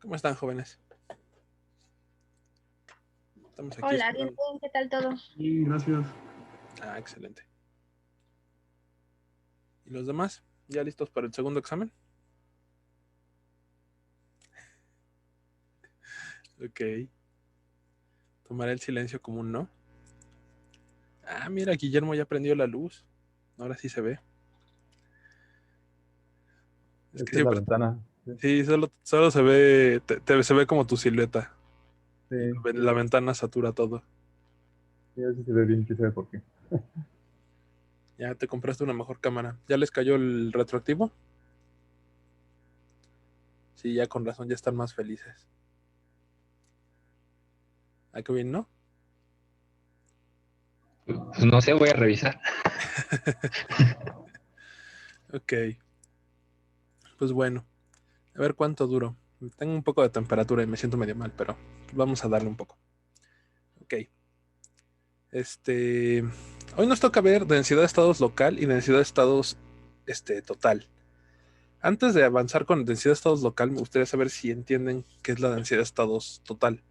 ¿Cómo están, jóvenes? Estamos aquí Hola, bien, esperando. bien, ¿qué tal todo? Sí, gracias. Ah, excelente. ¿Y los demás? ¿Ya listos para el segundo examen? Ok. Tomaré el silencio como un no. Ah, mira, Guillermo ya prendió la luz. Ahora sí se ve. Es que Esta es la siempre. ventana. Sí, Sí, solo se ve. Se ve como tu silueta. sí, Y la ventana satura todo. sí, a veces se ve bien, quién sabe por qué. Ya te compraste una mejor cámara. ¿Ya les cayó el retroactivo? Sí, ya con razón, ya están más felices. Ah, qué bien, ¿no? Pues no sé, voy a revisar. Ok. Pues bueno. A ver cuánto duro. Tengo un poco de temperatura y me siento medio mal, pero vamos a darle un poco. Ok. Este, hoy nos toca ver densidad de estados local y densidad de estados total. Antes de avanzar con densidad de estados local, me gustaría saber si entienden qué es la densidad de estados total.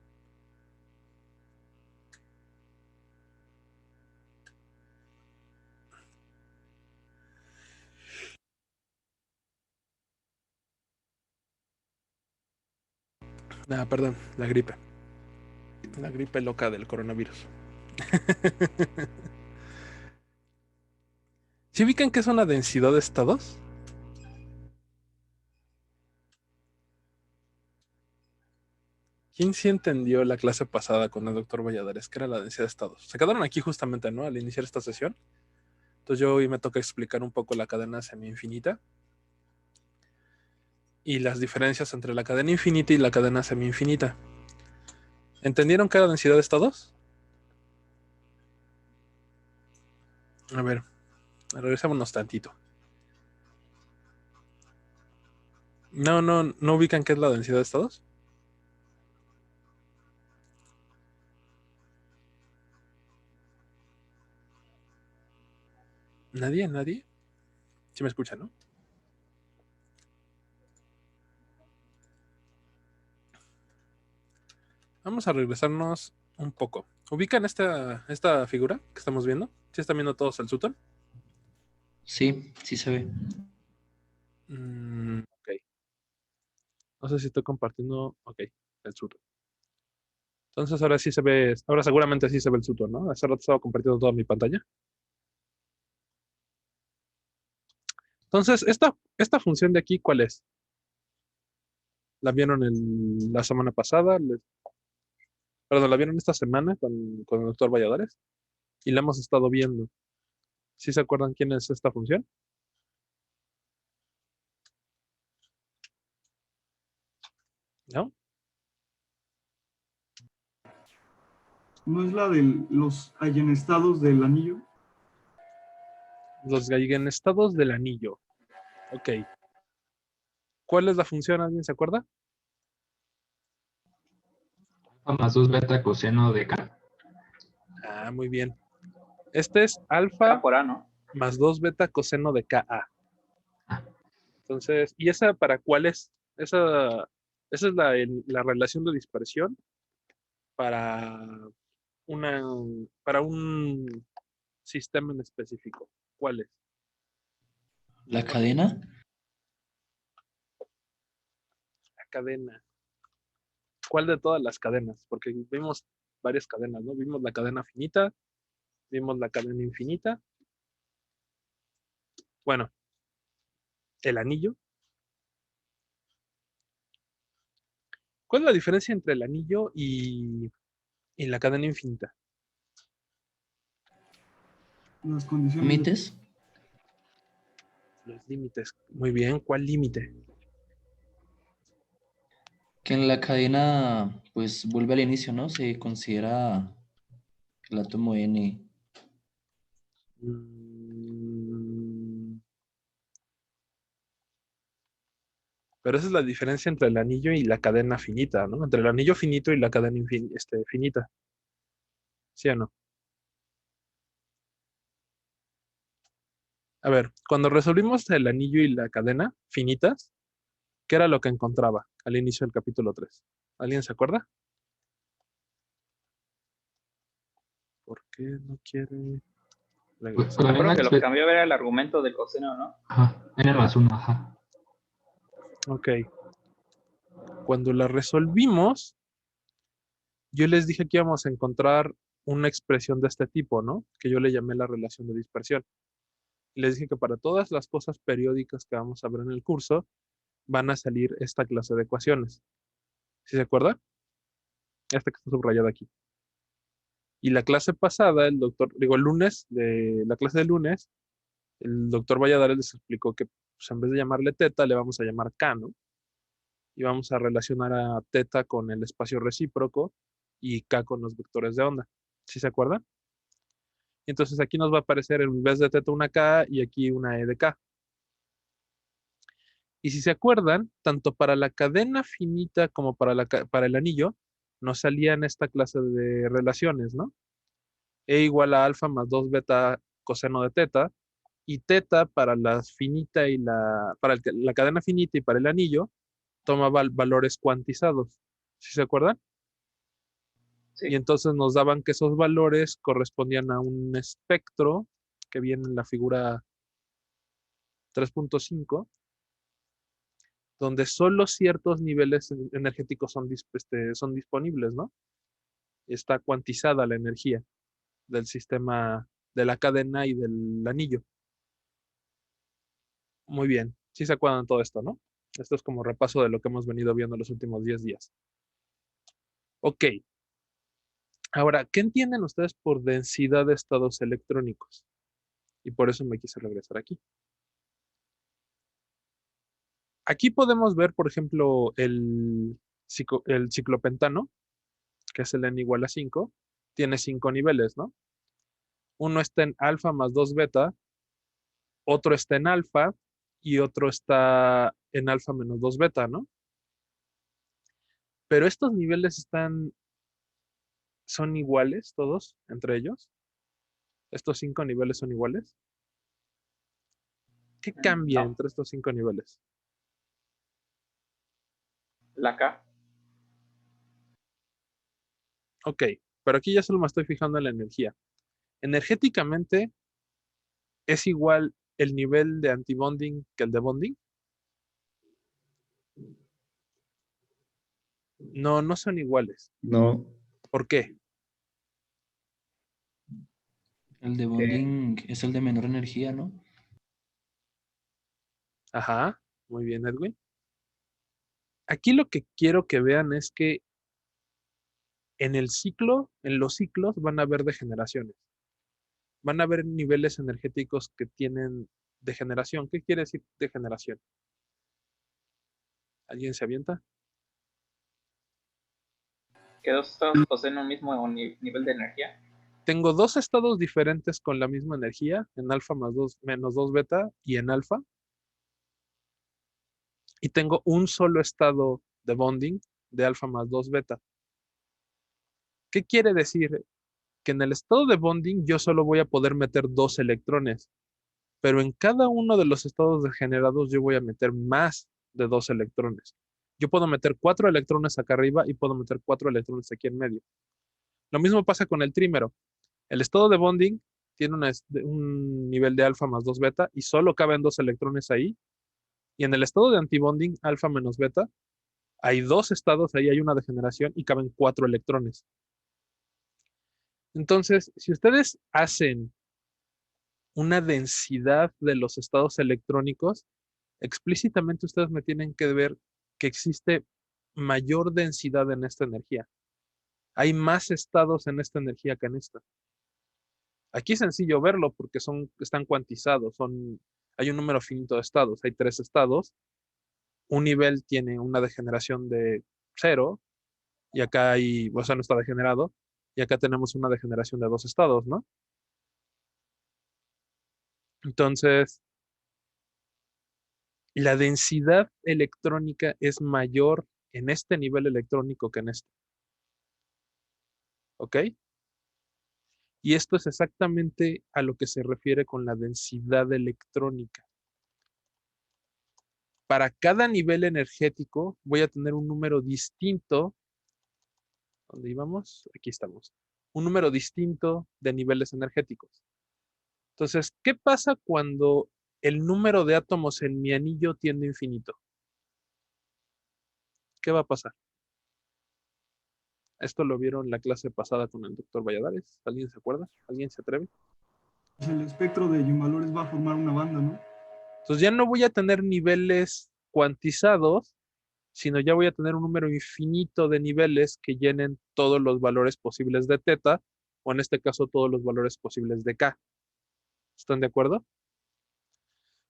Ah, perdón, la gripe. La gripe loca del coronavirus. ¿Sí ubican qué es una densidad de estados? ¿Quién sí entendió la clase pasada con el doctor Valladares? ¿Qué era la densidad de estados? Se quedaron aquí justamente, ¿no? Al iniciar esta sesión. Entonces yo hoy me toca explicar un poco la cadena semi-infinita y las diferencias entre la cadena infinita y la cadena semi-infinita. ¿Entendieron qué era densidad de estados? A ver, regresémonos tantito. No ubican qué es la densidad de estados. Nadie. Sí me escuchan, ¿no? Vamos a regresarnos un poco. ¿Ubican esta figura que estamos viendo? ¿Sí están viendo todos el Sutton? Sí, sí se ve. Ok. No sé si estoy compartiendo. Ok, el Sutton. Entonces ahora sí se ve, ahora seguramente sí se ve el Sutton, ¿no? Hace rato estaba compartiendo toda mi pantalla. Entonces, esta función de aquí, ¿cuál es? ¿La vieron la semana pasada? Perdón, la vieron esta semana con el doctor Valladares y la hemos estado viendo. ¿Sí se acuerdan quién es esta función? ¿No? ¿No es la de los allenestados del anillo? Los eigenestados del anillo. Ok. ¿Cuál es la función? ¿Alguien se acuerda? Alfa más 2 beta coseno de K. Ah, muy bien. Este es K alfa por A, ¿no? más 2 beta coseno de Ka. Entonces, ¿y esa para cuál es? Esa es la relación de dispersión para una, para un sistema en específico. ¿Cuál es? La cadena. La cadena. ¿Cuál de todas las cadenas? Porque vimos varias cadenas, ¿no? Vimos la cadena finita, vimos la cadena infinita. Bueno, el anillo. ¿Cuál es la diferencia entre el anillo y la cadena infinita? Las condiciones de... Límites. Los límites. Muy bien, ¿cuál límite? Que en la cadena, pues vuelve al inicio, ¿no? Se considera el átomo N. Mm, Pero esa es la diferencia entre el anillo y la cadena finita, ¿no? Entre el anillo finito y la cadena finita. ¿Sí o no? A ver, cuando resolvimos el anillo y la cadena finitas, ¿Qué era lo que encontraba al inicio del capítulo 3? ¿Alguien se acuerda? ¿Por qué no quiere regresar? La Recuerdo misma que lo que cambió era el argumento del coseno, ¿no? Ajá, n+1, ajá. Ok. Cuando la resolvimos, yo les dije que íbamos a encontrar una expresión de este tipo, ¿no? Que yo le llamé la relación de dispersión. Y les dije que para todas las cosas periódicas que vamos a ver en el curso, van a salir esta clase de ecuaciones. ¿Sí se acuerda? Esta que está subrayada aquí. Y la clase pasada, el lunes, la clase de lunes, el doctor Valladares les explicó que pues, en vez de llamarle teta, le vamos a llamar k, ¿no? Y vamos a relacionar a teta con el espacio recíproco y k con los vectores de onda. ¿Sí se acuerdan? Y entonces aquí nos va a aparecer en vez de teta una k y aquí una e de k. Y si se acuerdan, tanto para la cadena finita como para el anillo, nos salían esta clase de relaciones, ¿no? E igual a alfa más 2 beta coseno de teta, y teta para la finita y la cadena finita y para el anillo, tomaba valores cuantizados. ¿Sí se acuerdan? Sí. Y entonces nos daban que esos valores correspondían a un espectro que viene en la figura 3.5, donde solo ciertos niveles energéticos son disponibles, ¿no? Está cuantizada la energía del sistema, de la cadena y del anillo. Muy bien. Sí se acuerdan de todo esto, ¿no? Esto es como repaso de lo que hemos venido viendo los últimos 10 días. Ok. Ahora, ¿qué entienden ustedes por densidad de estados electrónicos? Y por eso me quise regresar aquí. Aquí podemos ver, por ejemplo, el ciclopentano, que es el n igual a 5, tiene 5 niveles, ¿no? Uno está en alfa más 2 beta, otro está en alfa y otro está en alfa menos 2 beta, ¿no? Pero estos niveles son iguales todos entre ellos. Estos 5 niveles son iguales. ¿Qué cambia No, entre estos 5 niveles? la K. Ok, pero aquí ya solo me estoy fijando en la energía. Energéticamente, ¿es igual el nivel de antibonding que el de bonding? No, no son iguales. No, ¿Por qué? El de Que bonding es el de menor energía, ¿no? Ajá, muy bien, Edwin. Aquí lo que quiero que vean es que en los ciclos van a haber degeneraciones. Van a haber niveles energéticos que tienen degeneración. ¿Qué quiere decir degeneración? ¿Alguien se avienta? dos estados poseen un mismo nivel de energía. Tengo dos estados diferentes con la misma energía, en alfa más 2 menos 2 beta y en alfa. Y tengo un solo estado de bonding de alfa más 2 beta. ¿Qué quiere decir? Que en el estado de bonding yo solo voy a poder meter 2 electrones, pero en cada uno de los estados degenerados yo voy a meter más de 2 electrones. Yo puedo meter 4 electrones acá arriba y puedo meter 4 electrones aquí en medio. Lo mismo pasa con el trímero. El estado de bonding tiene un nivel de alfa más 2 beta y solo caben 2 electrones ahí. Y en el estado de antibonding, alfa menos beta, hay 2 estados, ahí hay una degeneración y caben 4 electrones. Entonces, si ustedes hacen una densidad de los estados electrónicos, explícitamente ustedes me tienen que ver que existe mayor densidad en esta energía. Hay más estados en esta energía que en esta. Aquí es sencillo verlo porque están cuantizados, hay un número finito de estados, hay 3 estados. Un nivel tiene una degeneración de 0 y acá o sea, no está degenerado, y acá tenemos una degeneración de 2 estados, ¿no? Entonces, la densidad electrónica es mayor en este nivel electrónico que en este. ¿Ok? Y esto es exactamente a lo que se refiere con la densidad electrónica. para cada nivel energético voy a tener un número distinto. ¿Dónde íbamos? Aquí estamos. Un número distinto de niveles energéticos. Entonces, ¿qué pasa cuando el número de átomos en mi anillo tiende a infinito? ¿Qué va a pasar? Esto lo vieron en la clase pasada con el doctor Valladares. ¿Alguien se acuerda? ¿Alguien se atreve? Pues el espectro de eigenvalores va a formar una banda, ¿no? Entonces ya no voy a tener niveles cuantizados, sino ya voy a tener un número infinito de niveles que llenen todos los valores posibles de teta, o en este caso todos los valores posibles de k. ¿Están de acuerdo?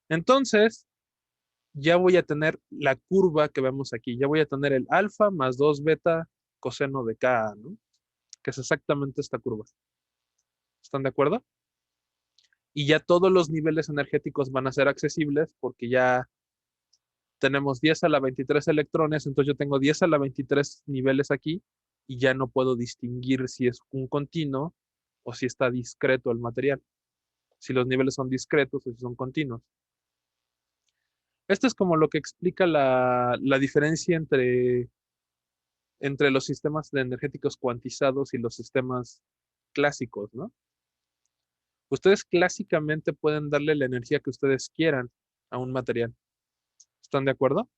Entonces, ya voy a tener la curva que vemos aquí. Ya voy a tener el alfa más 2 beta coseno de k, ¿no? Que es exactamente esta curva. ¿Están de acuerdo? Y ya todos los niveles energéticos van a ser accesibles porque ya tenemos 10 a la 23 electrones, entonces yo tengo 10 a la 23 niveles aquí y ya no puedo distinguir si es un continuo o si está discreto el material. Si los niveles son discretos o si son continuos. Esto es como lo que explica la diferencia entre los sistemas energéticos cuantizados y los sistemas clásicos, ¿no? Ustedes clásicamente pueden darle la energía que ustedes quieran a un material. ¿Están de acuerdo?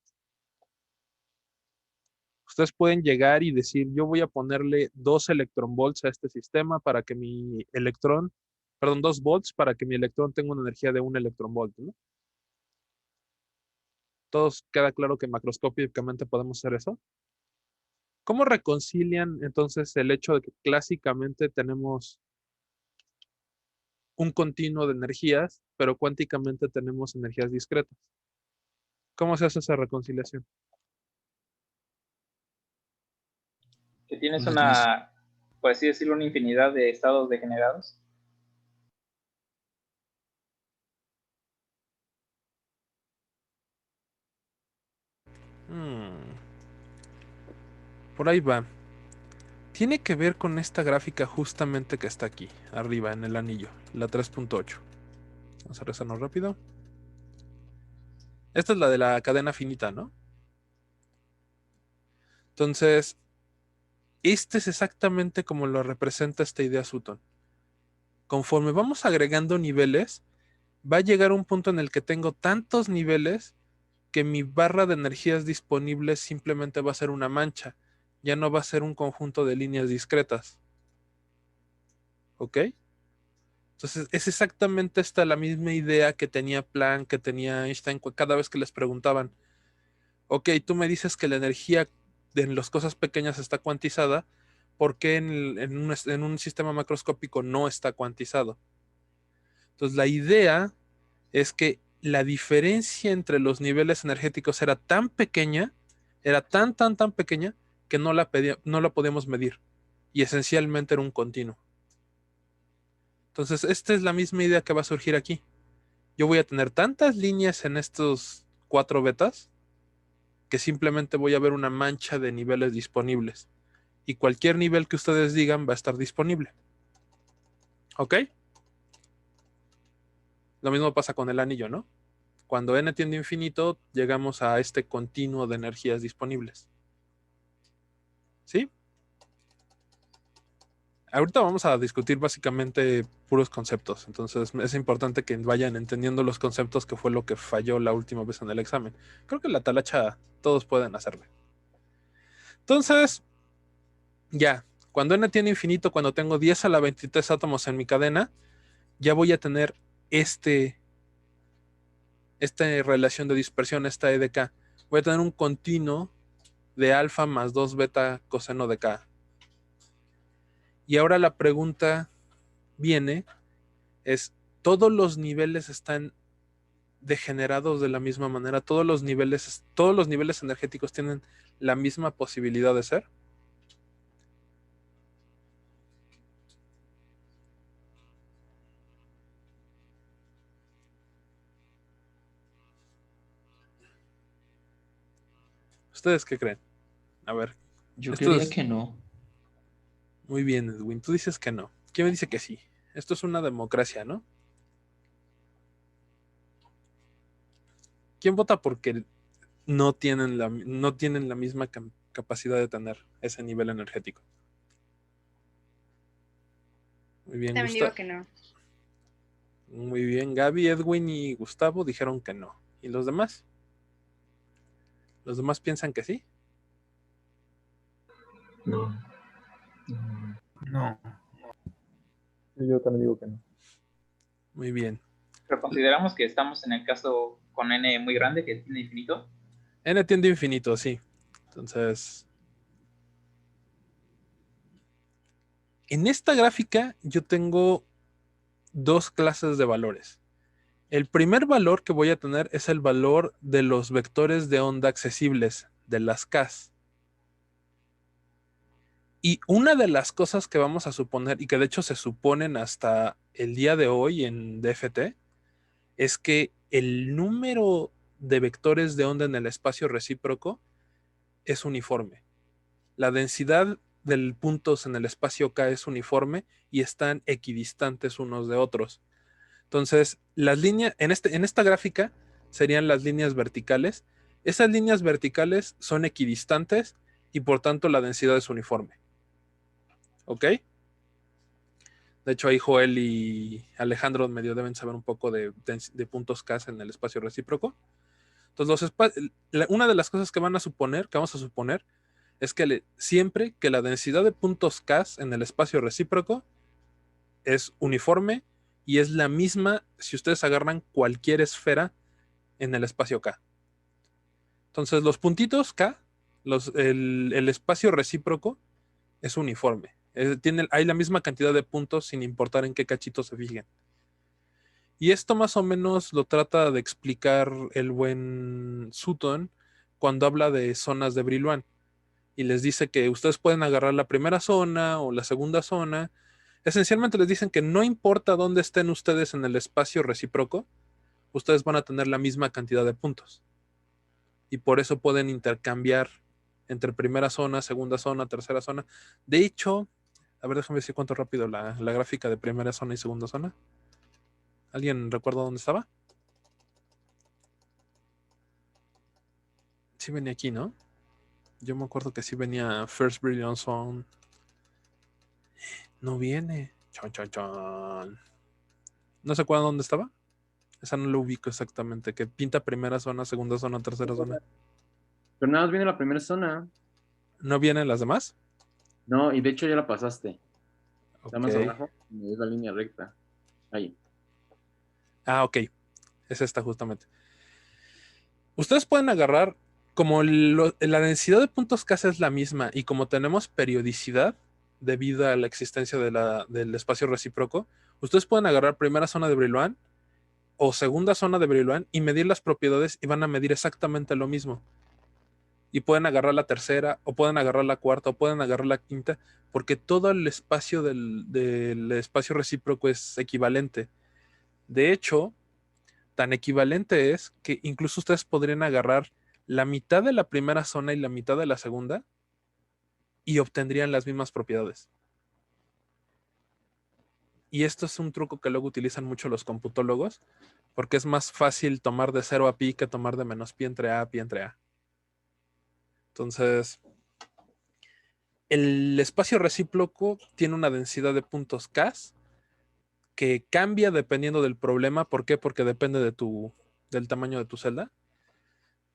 Ustedes pueden llegar y decir, yo voy a ponerle 2 electronvolts a este sistema para que mi electrón, perdón, 2 volts para que mi electrón tenga una energía de 1 electronvolt, ¿no? ¿Todos queda claro que macroscópicamente podemos hacer eso? ¿Cómo reconcilian entonces el hecho de que clásicamente tenemos un continuo de energías, pero cuánticamente tenemos energías discretas? ¿Cómo se hace esa reconciliación? Que tienes Pues no sé. una, por así decirlo, una infinidad de estados degenerados. Por ahí va. Tiene que ver con esta gráfica justamente que está aquí, arriba en el anillo, la 3.8. Vamos a rezarnos rápido. Esta es la de la cadena finita, ¿no? Entonces, este es exactamente como lo representa esta idea Sutton. Conforme vamos agregando niveles, va a llegar un punto en el que tengo tantos niveles que mi barra de energías disponibles simplemente va a ser una mancha, ya no va a ser un conjunto de líneas discretas. ¿Ok? Entonces, es exactamente esta la misma idea que tenía Planck, que tenía Einstein, cada vez que les preguntaban, ok, tú me dices que la energía en las cosas pequeñas está cuantizada, ¿por qué en un sistema macroscópico no está cuantizado? Entonces, la idea es que la diferencia entre los niveles energéticos era tan pequeña, era tan pequeña, que no la podíamos medir. Y esencialmente era un continuo. Entonces, esta es la misma idea que va a surgir aquí. Yo voy a tener tantas líneas en estos 4 betas que simplemente voy a ver una mancha de niveles disponibles. Y cualquier nivel que ustedes digan va a estar disponible. ¿Ok? Lo mismo pasa con el anillo, ¿no? Cuando n tiende a infinito, llegamos a este continuo de energías disponibles. ¿Sí? Ahorita vamos a discutir básicamente puros conceptos, entonces es importante que vayan entendiendo los conceptos, que fue lo que falló la última vez en el examen. Creo que la talacha todos pueden hacerle. Entonces, ya, cuando n tiene infinito, cuando tengo 10 a la 23 átomos en mi cadena, ya voy a tener esta relación de dispersión, esta E de K. Voy a tener un continuo de alfa más 2 beta coseno de K. Y ahora la pregunta viene, es, ¿todos los niveles están degenerados de la misma manera? ¿Todos los niveles energéticos tienen la misma posibilidad de ser? ¿Ustedes qué creen? A ver, Yo esto quería es que no. muy bien, Edwin. Tú dices que no. ¿Quién me dice que sí? Esto es una democracia, ¿no? ¿Quién vota porque no tienen la misma capacidad de tener ese nivel energético. Muy bien, También digo que no. Muy bien, Gaby, Edwin y Gustavo dijeron que no. ¿Y los demás? ¿Los demás piensan que sí? No. No. Yo también digo que no. Muy bien. Pero consideramos que estamos en el caso con n muy grande, que tiene infinito. N tiende a infinito, sí. Entonces, en esta gráfica yo tengo dos clases de valores. El primer valor que voy a tener es el valor de los vectores de onda accesibles, de las Ks. Y una de las cosas que vamos a suponer, y que de hecho se suponen hasta el día de hoy en DFT, es que el número de vectores de onda en el espacio recíproco es uniforme. La densidad de puntos en el espacio K es uniforme y están equidistantes unos de otros. Entonces, las líneas, en esta gráfica serían las líneas verticales. Esas líneas verticales son equidistantes y por tanto la densidad es uniforme. ¿Ok? De hecho, ahí Joel y Alejandro medio deben saber un poco de puntos K en el espacio recíproco. Entonces, una de las cosas que vamos a suponer, es que siempre que la densidad de puntos K en el espacio recíproco es uniforme y es la misma si ustedes agarran cualquier esfera en el espacio K. Entonces, los puntitos K, el espacio recíproco es uniforme. Hay la misma cantidad de puntos sin importar en qué cachito se fijen. Y esto más o menos lo trata de explicar el buen Sutton cuando habla de zonas de Brillouin. Y les dice que ustedes pueden agarrar la primera zona o la segunda zona. Esencialmente les dicen que no importa dónde estén ustedes en el espacio recíproco, ustedes van a tener la misma cantidad de puntos. Y por eso pueden intercambiar entre primera zona, segunda zona, tercera zona. De hecho, a ver, déjame decir cuánto rápido la gráfica de primera zona y segunda zona. ¿Alguien recuerda dónde estaba? Sí venía aquí, ¿no? Yo me acuerdo que sí venía First Brilliant Zone. No viene. Chon, chon, chon. ¿No se acuerdan dónde estaba? Esa no lo ubico exactamente. Que pinta primera zona, segunda zona, tercera zona. Pero nada más viene la primera zona. ¿No vienen las demás? No, y de hecho ya la pasaste. Está más Ok. abajo, es la línea recta. Ahí. Ah, ok. Es esta justamente. Ustedes pueden agarrar, como la densidad de puntos K es la misma y como tenemos periodicidad debido a la existencia del espacio recíproco, ustedes pueden agarrar primera zona de Brillouin o segunda zona de Brillouin y medir las propiedades y van a medir exactamente lo mismo. Y pueden agarrar la tercera, o pueden agarrar la cuarta, o pueden agarrar la quinta, porque todo el espacio del espacio recíproco es equivalente. De hecho, tan equivalente es que incluso ustedes podrían agarrar la mitad de la primera zona y la mitad de la segunda y obtendrían las mismas propiedades. Y esto es un truco que luego utilizan mucho los computólogos, porque es más fácil tomar de 0 a pi que tomar de menos pi entre a pi entre a. Entonces, el espacio recíproco tiene una densidad de puntos K que cambia dependiendo del problema. ¿Por qué? Porque depende del tamaño de tu celda.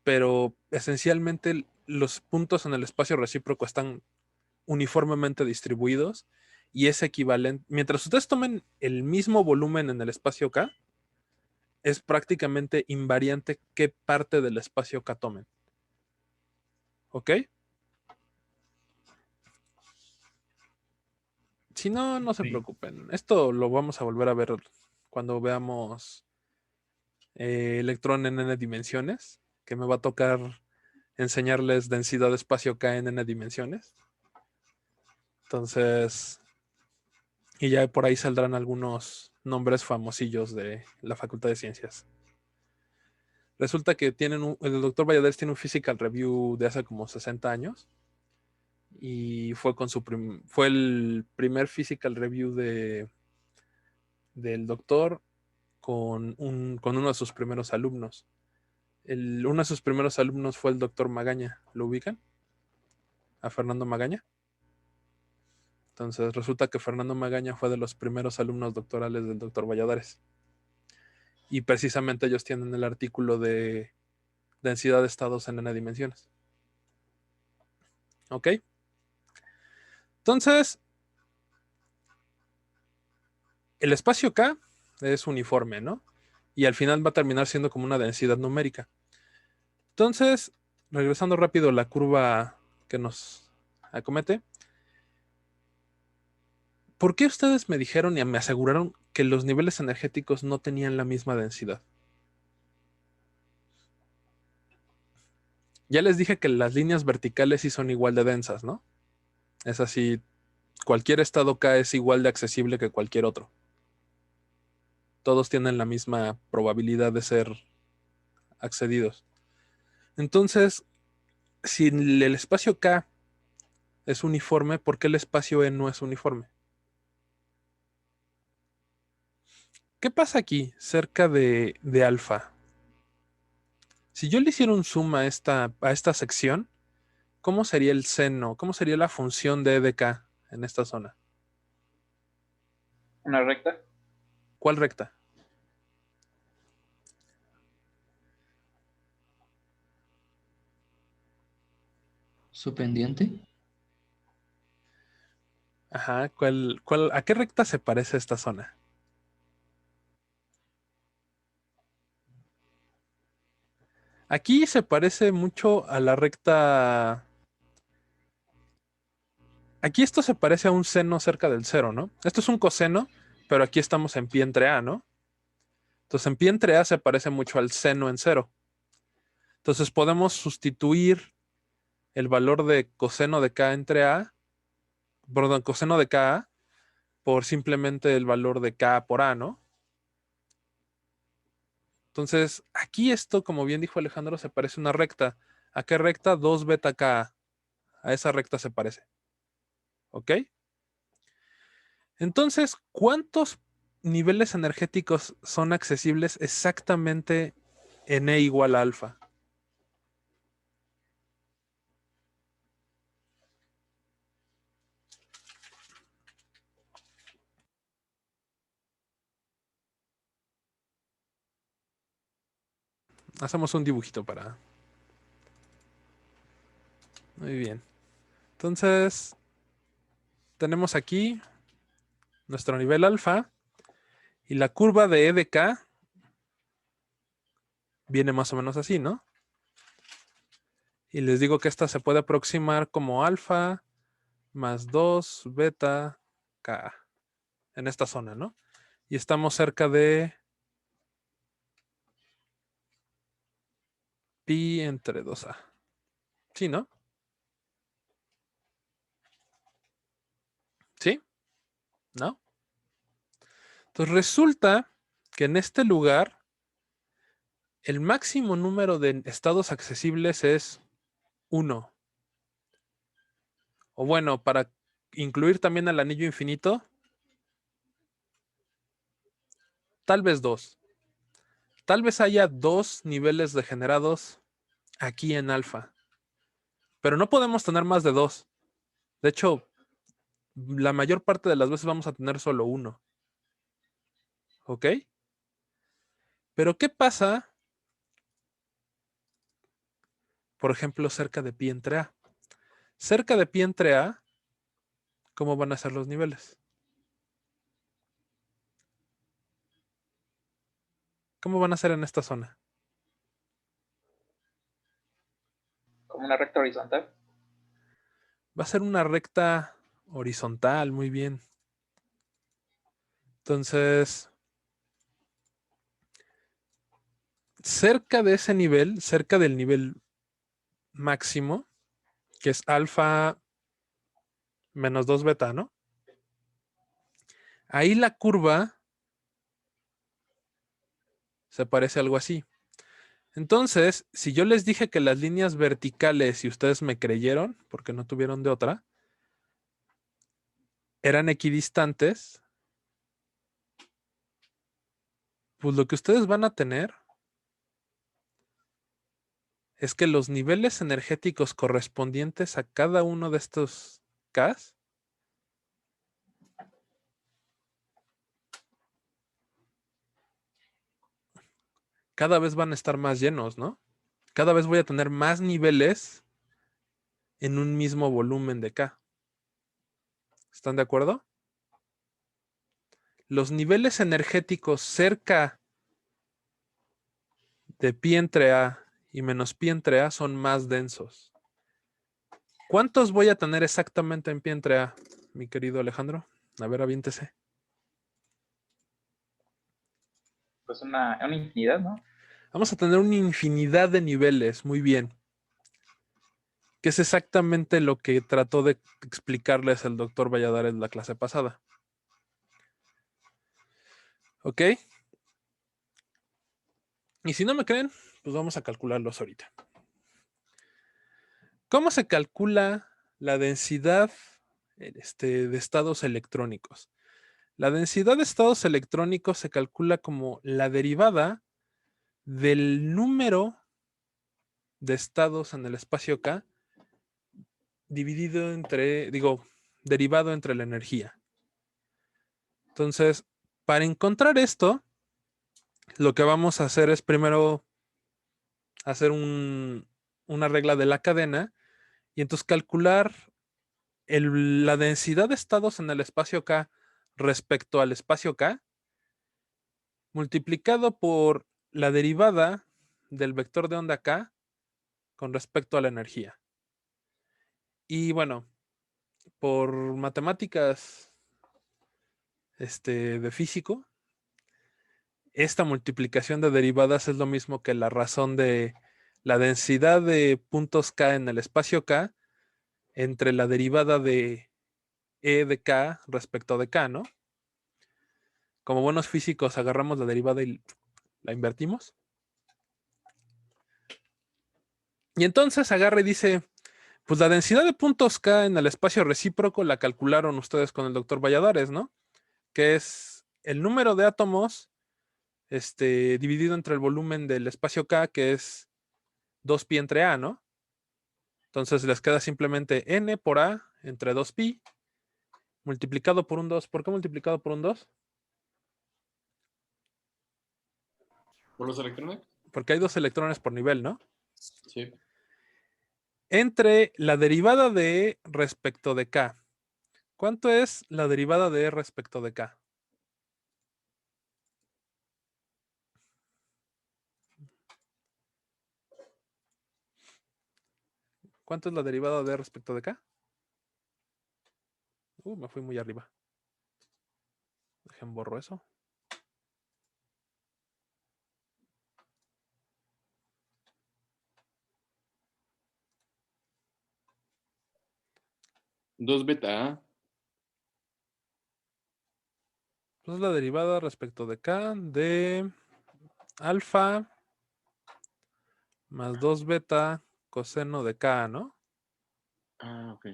Pero esencialmente los puntos en el espacio recíproco están uniformemente distribuidos y es equivalente. Mientras ustedes tomen el mismo volumen en el espacio K, es prácticamente invariante qué parte del espacio K tomen. ¿Ok? Si no, no se preocupen. Esto lo vamos a volver a ver cuando veamos electrón en n dimensiones, que me va a tocar enseñarles densidad de espacio K en n dimensiones. Entonces, y ya por ahí saldrán algunos nombres famosillos de la Facultad de Ciencias. Resulta que el doctor Valladares tiene un Physical Review de hace como 60 años y fue el primer Physical Review del doctor con uno de sus primeros alumnos. Uno de sus primeros alumnos fue el doctor Magaña. ¿Lo ubican? A Fernando Magaña. Entonces resulta que Fernando Magaña fue de los primeros alumnos doctorales del doctor Valladares. Y precisamente ellos tienen el artículo de densidad de estados en n dimensiones. ¿Ok? Entonces, el espacio K es uniforme, ¿no? Y al final va a terminar siendo como una densidad numérica. Entonces, regresando rápido a la curva que nos acomete, ¿por qué ustedes me dijeron y me aseguraron que los niveles energéticos no tenían la misma densidad? Ya les dije que las líneas verticales sí son igual de densas, ¿no? Es así, cualquier estado K es igual de accesible que cualquier otro. Todos tienen la misma probabilidad de ser accedidos. Entonces, si el espacio K es uniforme, ¿por qué el espacio E no es uniforme? ¿Qué pasa aquí, cerca de alfa? Si yo le hiciera un zoom a esta sección, ¿cómo sería el seno? ¿Cómo sería la función de E de K en esta zona? Una recta. ¿Cuál recta? ¿Su pendiente? Ajá, ¿a qué recta se parece esta zona? Aquí se parece mucho a la recta. Aquí esto se parece a un seno cerca del cero, ¿no? Esto es un coseno, pero aquí estamos en pi entre a, ¿no? Entonces en pi entre a se parece mucho al seno en cero. Entonces podemos sustituir el valor de coseno de k entre a, perdón, coseno de ka por simplemente el valor de k por a, ¿no? Entonces aquí esto, como bien dijo Alejandro, se parece a una recta. ¿A qué recta? 2 beta k. A esa recta se parece. ¿Ok? Entonces, ¿cuántos niveles energéticos son accesibles exactamente en E igual a alfa? Hacemos un dibujito para... Muy bien. Entonces, tenemos aquí nuestro nivel alfa y la curva de E de K viene más o menos así, ¿no? Y les digo que esta se puede aproximar como alfa más 2 beta K en esta zona, ¿no? Y estamos cerca de pi entre 2a. ¿Sí, no? ¿Sí? ¿No? Entonces resulta que en este lugar el máximo número de estados accesibles es 1. O bueno, para incluir también al anillo infinito, tal vez 2. Tal vez haya 2 niveles degenerados aquí en alfa. Pero no podemos tener más de 2. De hecho, la mayor parte de las veces vamos a tener solo 1. ¿Ok? Pero ¿qué pasa, por ejemplo, cerca de pi entre a? Cerca de pi entre a, ¿cómo van a ser los niveles? ¿Cómo van a ser en esta zona? Como una recta horizontal. Va a ser una recta horizontal, muy bien. Entonces, cerca de ese nivel, cerca del nivel máximo, que es alfa menos 2 beta, ¿no? Ahí la curva se parece a algo así. Entonces, si yo les dije que las líneas verticales, y ustedes me creyeron, porque no tuvieron de otra, eran equidistantes, pues lo que ustedes van a tener es que los niveles energéticos correspondientes a cada uno de estos Ks cada vez van a estar más llenos, ¿no? Cada vez voy a tener más niveles en un mismo volumen de K. ¿Están de acuerdo? Los niveles energéticos cerca de pi entre A y menos pi entre A son más densos. ¿Cuántos voy a tener exactamente en pi entre A, mi querido Alejandro? A ver, aviéntese. Pues una infinidad, ¿no? Vamos a tener una infinidad de niveles, muy bien. Que es exactamente lo que trató de explicarles el doctor Valladares en la clase pasada. ¿Ok? Y si no me creen, pues vamos a calcularlos ahorita. ¿Cómo se calcula la densidad de estados electrónicos? La densidad de estados electrónicos se calcula como la derivada del número de estados en el espacio K derivado entre la energía. Entonces, para encontrar esto, lo que vamos a hacer es primero hacer una regla de la cadena y entonces calcular la densidad de estados en el espacio K respecto al espacio K multiplicado por la derivada del vector de onda K con respecto a la energía. Y bueno, por matemáticas de físico, esta multiplicación de derivadas es lo mismo que la razón de la densidad de puntos K en el espacio K entre la derivada de E de K respecto de K, ¿no? Como buenos físicos agarramos la derivada y la invertimos. Y entonces agarra y dice, pues la densidad de puntos K en el espacio recíproco la calcularon ustedes con el doctor Valladares, ¿no? Que es el número de átomos dividido entre el volumen del espacio K, que es 2pi entre A, ¿no? Entonces les queda simplemente n por A entre 2pi multiplicado por un 2. ¿Por qué multiplicado por un 2? ¿Por los electrones? Porque hay 2 electrones por nivel, ¿no? Sí. Entre la derivada de E respecto de K. ¿Cuánto es la derivada de E respecto de K? ¿Cuánto es la derivada de E respecto de K? Me fui muy arriba. Dejen borro eso. Dos beta. Pues la derivada respecto de K de alfa más 2 beta coseno de K, ¿no? Ok.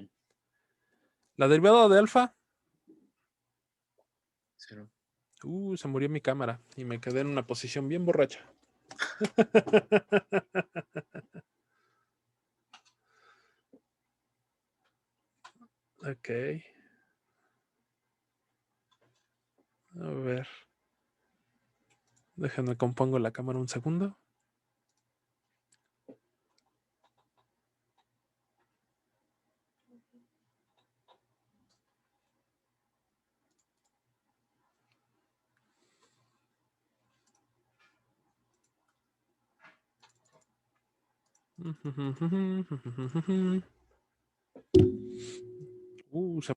La derivada de alfa. Cero. Se murió mi cámara y me quedé en una posición bien borracha. Ok. A ver. Déjenme compongo la cámara un segundo. Se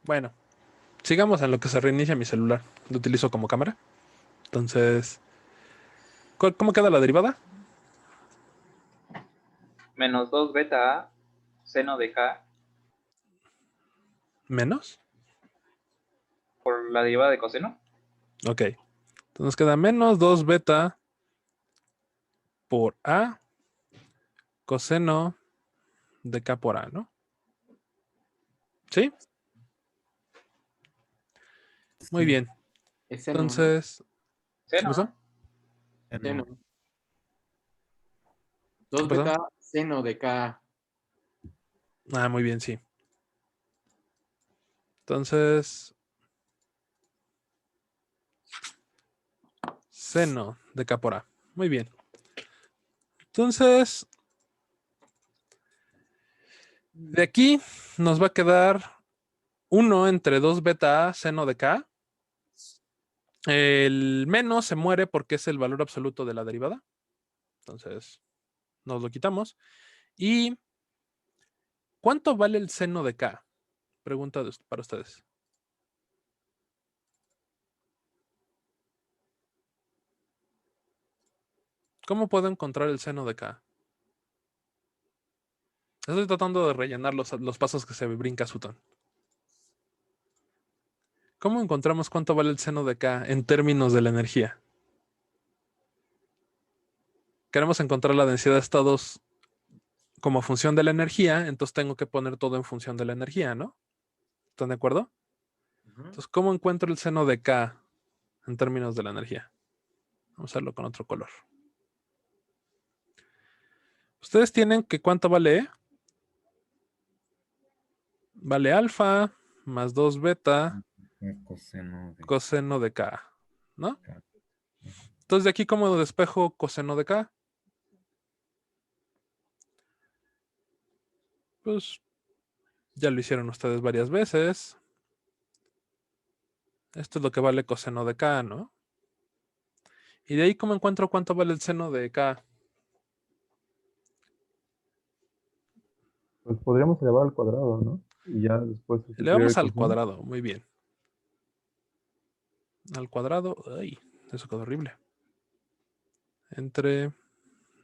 Bueno, sigamos en lo que se reinicia mi celular. Lo utilizo como cámara. Entonces, ¿cómo queda la derivada? Menos 2 beta A seno de K ¿Menos? por la derivada de coseno. Ok. Entonces nos queda menos 2 beta por A coseno de K por A, ¿no? ¿Sí? Muy bien. Es seno, ¿no? Entonces, ¿qué Seno, pasó? ¿no? Seno. ¿Qué 2 pasó? beta seno de K. Ah, muy bien, sí. Entonces, seno de K por A. Muy bien. Entonces, de aquí nos va a quedar 1 entre 2 beta A seno de K. El menos se muere porque es el valor absoluto de la derivada. Entonces, nos lo quitamos. ¿Y cuánto vale el seno de K? Pregunta para ustedes. ¿Cómo puedo encontrar el seno de K? Estoy tratando de rellenar los pasos que se me brinca Sutton. ¿Cómo encontramos cuánto vale el seno de K en términos de la energía? Queremos encontrar la densidad de estados como función de la energía, entonces tengo que poner todo en función de la energía, ¿no? ¿Están de acuerdo? Entonces, ¿cómo encuentro el seno de K en términos de la energía? Vamos a hacerlo con otro color. Ustedes tienen que ¿cuánto vale E? Vale alfa más 2 beta Un coseno de coseno de K, ¿no? K. Entonces, de aquí, ¿cómo despejo coseno de K? Pues ya lo hicieron ustedes varias veces. Esto es lo que vale coseno de K, ¿no? Y de ahí, ¿cómo encuentro cuánto vale el seno de K? Pues podríamos elevar al cuadrado, ¿no? Y ya después sustituir el Elevamos al coseno. cuadrado, muy bien. Al cuadrado, ay, eso quedó horrible. Entre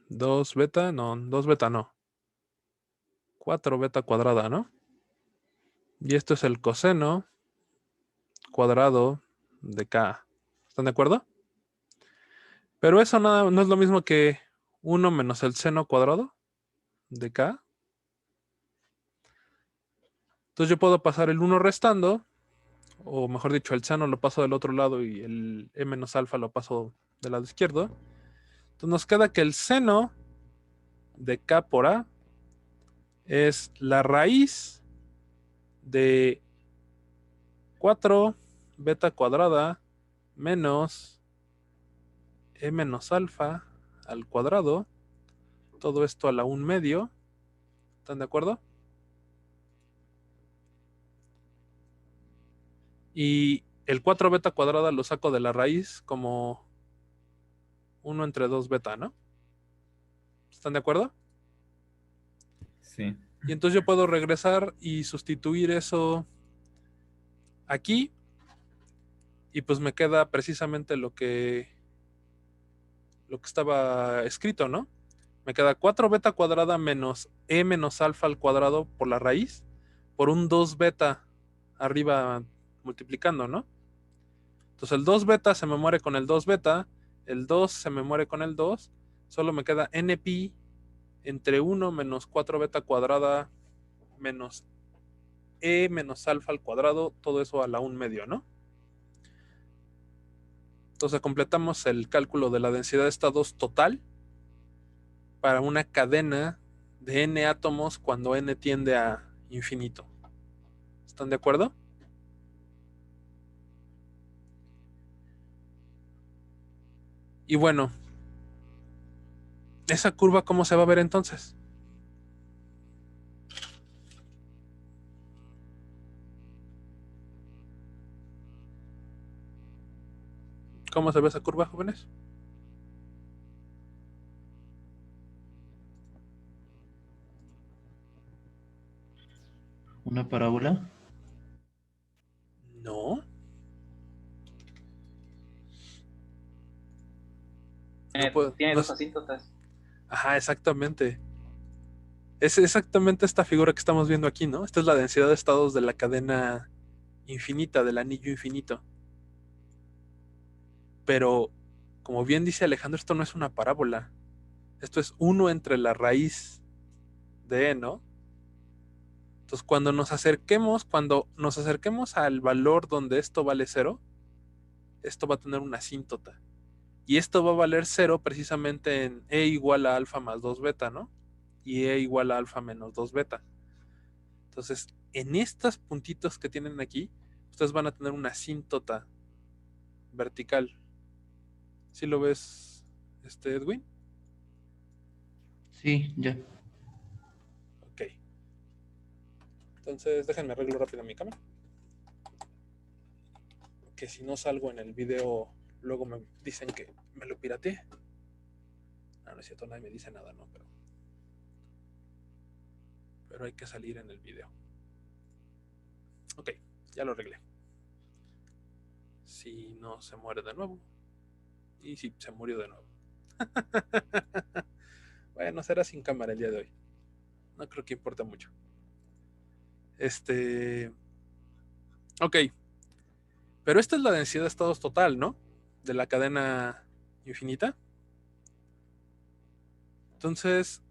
2 beta, no, 2 beta no. 4 beta cuadrada, ¿no? Y esto es el coseno cuadrado de K. ¿Están de acuerdo? Pero eso no es lo mismo que 1 menos el seno cuadrado de K. Entonces yo puedo pasar el 1 restando, o mejor dicho, el seno lo paso del otro lado y el E menos alfa lo paso del lado izquierdo. Entonces nos queda que el seno de K por A es la raíz de 4 beta cuadrada menos E menos alfa al cuadrado. Todo esto a la 1 medio. ¿Están de acuerdo? Y el 4 beta cuadrada lo saco de la raíz como 1 entre 2 beta, ¿no? ¿Están de acuerdo? Sí. Y entonces yo puedo regresar y sustituir eso aquí. Y pues me queda precisamente lo que estaba escrito, ¿no? Me queda 4 beta cuadrada menos E menos alfa al cuadrado por la raíz, por un 2 beta arriba multiplicando, ¿no? Entonces el 2 beta se me muere con el 2 beta, el 2 se me muere con el 2, solo me queda NP entre 1 menos 4 beta cuadrada menos E menos alfa al cuadrado, todo eso a la 1 medio, ¿no? Entonces completamos el cálculo de la densidad de estados total para una cadena de n átomos cuando n tiende a infinito. ¿Están de acuerdo? Y bueno, ¿esa curva cómo se va a ver entonces? ¿Cómo se ve esa curva, jóvenes? Una parábola. Tiene no dos es- asíntotas. Ajá, exactamente. Es exactamente esta figura que estamos viendo aquí, ¿no? Esta es la densidad de estados de la cadena infinita, del anillo infinito. Pero, como bien dice Alejandro, esto no es una parábola. Esto es 1 entre la raíz de E, ¿no? Entonces, cuando nos acerquemos al valor donde esto vale 0, esto va a tener una asíntota. Y esto va a valer 0 precisamente en E igual a alfa más 2 beta, ¿no? Y E igual a alfa menos 2 beta. Entonces, en estos puntitos que tienen aquí, ustedes van a tener una asíntota vertical. ¿Sí lo ves, Edwin? Sí, ya. Ok. Entonces, déjenme arreglo rápido mi cámara. Que si no salgo en el video, luego me dicen que me lo pirateé. No es cierto, nadie me dice nada, ¿no? Pero hay que salir en el video. Ok, ya lo arreglé. Si no se muere de nuevo. Y si se murió de nuevo. Bueno, será sin cámara el día de hoy. No creo que importe mucho. Ok. Pero esta es la densidad de estados total, ¿no? De la cadena infinita. Entonces,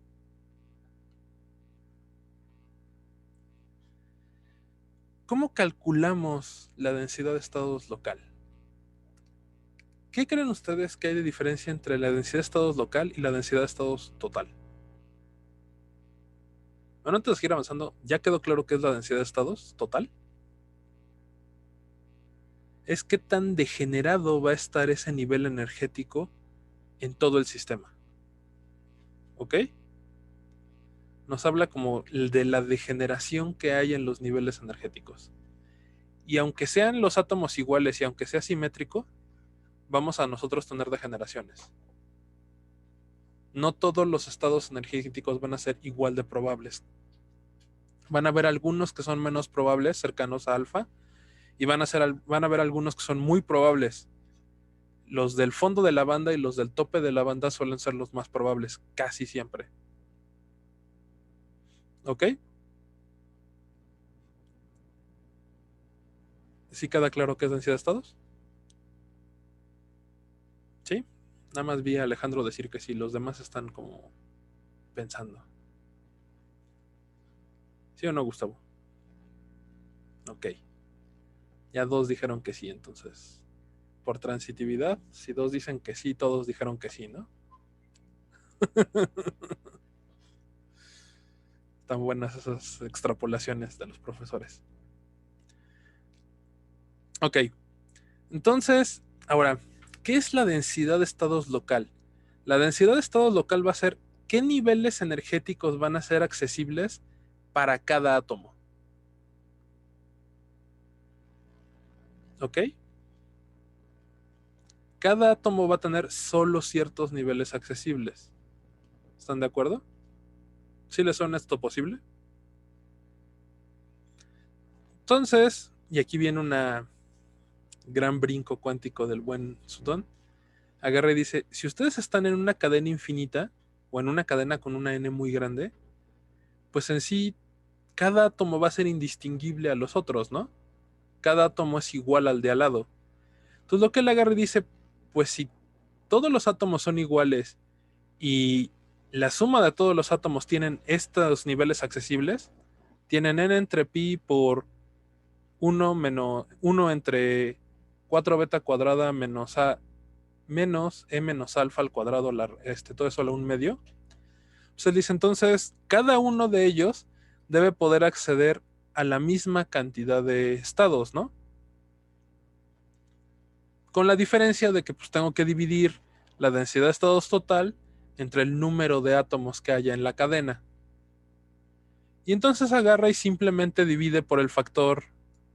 ¿cómo calculamos la densidad de estados local? ¿Qué creen ustedes que hay de diferencia entre la densidad de estados local y la densidad de estados total? Bueno, antes de ir avanzando, ¿ya quedó claro qué es la densidad de estados total? Es qué tan degenerado va a estar ese nivel energético en todo el sistema. ¿Ok? Nos habla como de la degeneración que hay en los niveles energéticos. Y aunque sean los átomos iguales y aunque sea simétrico, vamos a nosotros tener degeneraciones. No todos los estados energéticos van a ser igual de probables. Van a haber algunos que son menos probables, cercanos a alfa, y van a haber algunos que son muy probables. Los del fondo de la banda y los del tope de la banda suelen ser los más probables, casi siempre. ¿Ok? ¿Sí queda claro qué es densidad de estados? ¿Sí? Nada más vi a Alejandro decir que sí, los demás están como pensando. ¿Sí o no, Gustavo? Ok. Ya 2 dijeron que sí, entonces. Por transitividad, si 2 dicen que sí, todos dijeron que sí, ¿no? Están buenas esas extrapolaciones de los profesores. Ok. Entonces, ahora, ¿qué es la densidad de estados local? La densidad de estados local va a ser qué niveles energéticos van a ser accesibles para cada átomo. ¿Ok? Cada átomo va a tener solo ciertos niveles accesibles. ¿Están de acuerdo? ¿Sí les suena esto posible? Entonces, y aquí viene una gran brinco cuántico del buen Sutton, agarra y dice, si ustedes están en una cadena infinita o en una cadena con una n muy grande, pues en sí cada átomo va a ser indistinguible a los otros, ¿no? Cada átomo es igual al de al lado. Entonces lo que él agarra y dice, pues si todos los átomos son iguales y la suma de todos los átomos tienen estos niveles accesibles, tienen n entre pi por 1 entre 4 beta cuadrada menos a menos e menos alfa al cuadrado, todo eso a la 1/2. Se dice entonces, cada uno de ellos debe poder acceder a la misma cantidad de estados, ¿no? Con la diferencia de que pues, tengo que dividir la densidad de estados total entre el número de átomos que haya en la cadena. Y entonces agarra y simplemente divide por el factor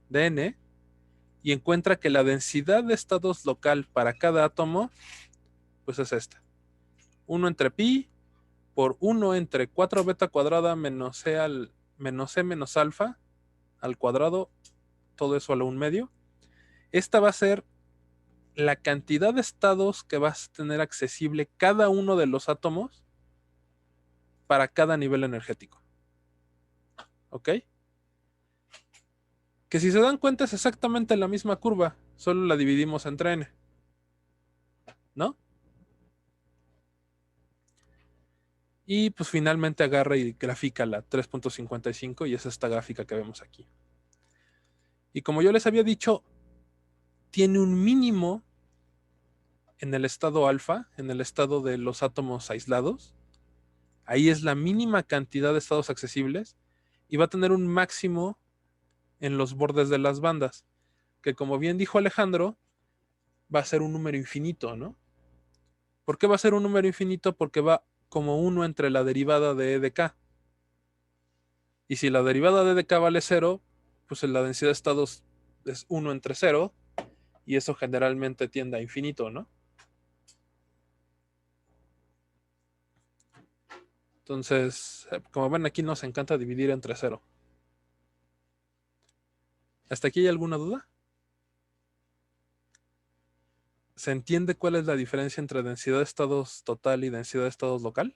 de n y encuentra que la densidad de estados local para cada átomo pues es esta. 1 entre pi por 1 entre 4 beta cuadrada menos e menos alfa al cuadrado, todo eso a la 1/2. Esta va a ser la cantidad de estados que vas a tener accesible cada uno de los átomos para cada nivel energético. ¿Ok? Que si se dan cuenta es exactamente la misma curva, solo la dividimos entre n. ¿No? Y pues finalmente agarra y grafica la 3.55 y es esta gráfica que vemos aquí. Y como yo les había dicho, tiene un mínimo en el estado alfa, en el estado de los átomos aislados. Ahí es la mínima cantidad de estados accesibles y va a tener un máximo en los bordes de las bandas, que como bien dijo Alejandro, va a ser un número infinito, ¿no? ¿Por qué va a ser un número infinito? Porque va como 1 entre la derivada de E de K. Y si la derivada de E de K vale 0, pues la densidad de estados es 1 entre 0, y eso generalmente tiende a infinito, ¿no? Entonces, como ven, aquí nos encanta dividir entre 0. ¿Hasta aquí hay alguna duda? ¿Se entiende cuál es la diferencia entre densidad de estados total y densidad de estados local?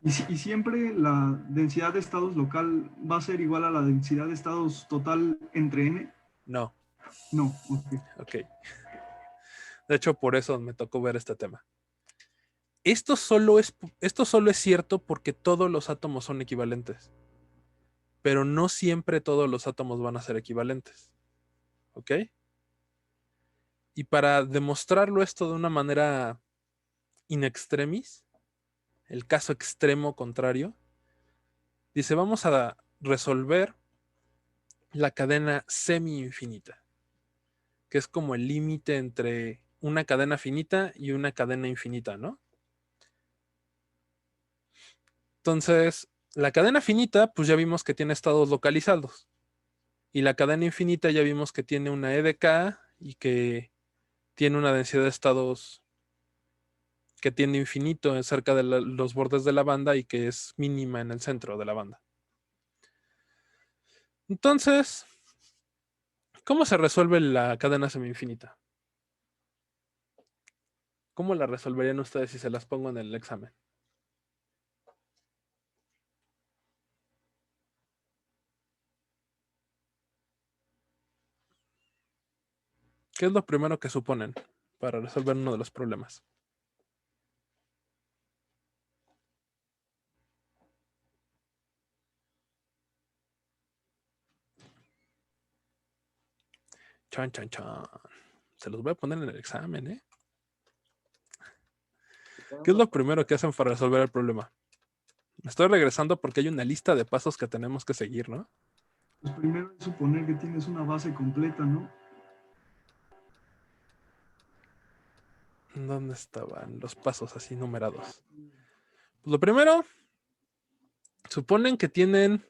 Y siempre la densidad de estados local va a ser igual a la densidad de estados total entre n. No. No, ok. Ok. De hecho, por eso me tocó ver este tema. Esto solo es cierto porque todos los átomos son equivalentes. Pero no siempre todos los átomos van a ser equivalentes. ¿Ok? Y para demostrarlo esto de una manera in extremis, el caso extremo contrario, dice, vamos a resolver la cadena semi-infinita, que es como el límite entre una cadena finita y una cadena infinita, ¿no? Entonces, la cadena finita, pues ya vimos que tiene estados localizados. Y la cadena infinita ya vimos que tiene una E de K y que tiene una densidad de estados que tiene infinito cerca de los bordes de la banda y que es mínima en el centro de la banda. Entonces, ¿cómo se resuelve la cadena semi-infinita? ¿Cómo la resolverían ustedes si se las pongo en el examen? ¿Qué es lo primero que suponen para resolver uno de los problemas? Chan, chan, chan. Se los voy a poner en el examen, ¿eh? ¿Qué es lo primero que hacen para resolver el problema? Me estoy regresando porque hay una lista de pasos que tenemos que seguir, ¿no? Pues primero es suponer que tienes una base completa, ¿no? ¿Dónde estaban los pasos así numerados? Pues lo primero, suponen que tienen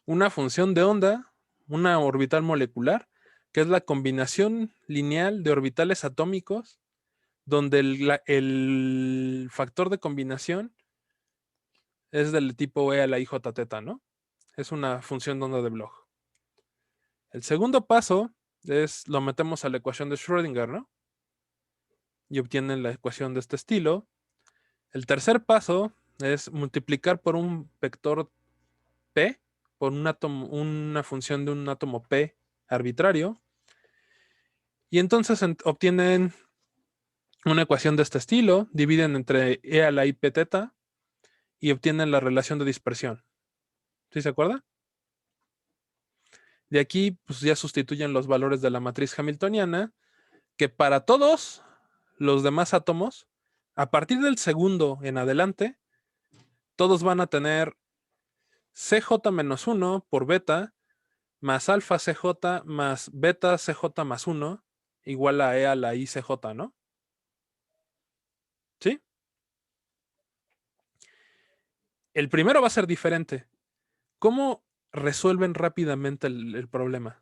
una función de onda, una orbital molecular, que es la combinación lineal de orbitales atómicos, donde el factor de combinación es del tipo E a la IJ teta, ¿no? Es una función de onda de Bloch. El segundo paso es, lo metemos a la ecuación de Schrödinger, ¿no? Y obtienen la ecuación de este estilo. El tercer paso es multiplicar por un vector P, por un átomo, una función de un átomo P arbitrario. Y entonces obtienen una ecuación de este estilo, dividen entre E a la IP teta y obtienen la relación de dispersión. ¿Sí se acuerda? De aquí pues ya sustituyen los valores de la matriz hamiltoniana, que para todos los demás átomos, a partir del segundo en adelante, todos van a tener CJ-1 por beta más alfa CJ más beta CJ más 1 igual a E a la ICJ, ¿no? ¿Sí? El primero va a ser diferente. ¿Cómo resuelven rápidamente el problema?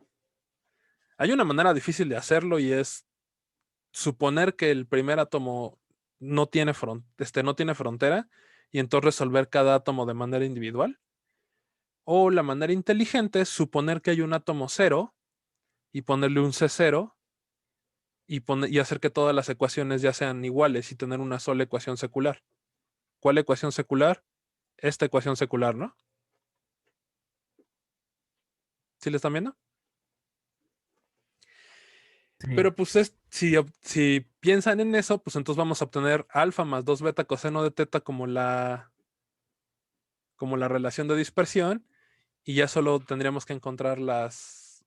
Hay una manera difícil de hacerlo y es suponer que el primer átomo no tiene frontera y entonces resolver cada átomo de manera individual. O la manera inteligente es suponer que hay un átomo cero y ponerle un C0 y hacer que todas las ecuaciones ya sean iguales y tener una sola ecuación secular. ¿Cuál ecuación secular? Esta ecuación secular, ¿no? ¿Sí le están viendo? Sí. Pero pues si piensan en eso, pues entonces vamos a obtener alfa más 2 beta coseno de teta como la relación de dispersión, y ya solo tendríamos que encontrar las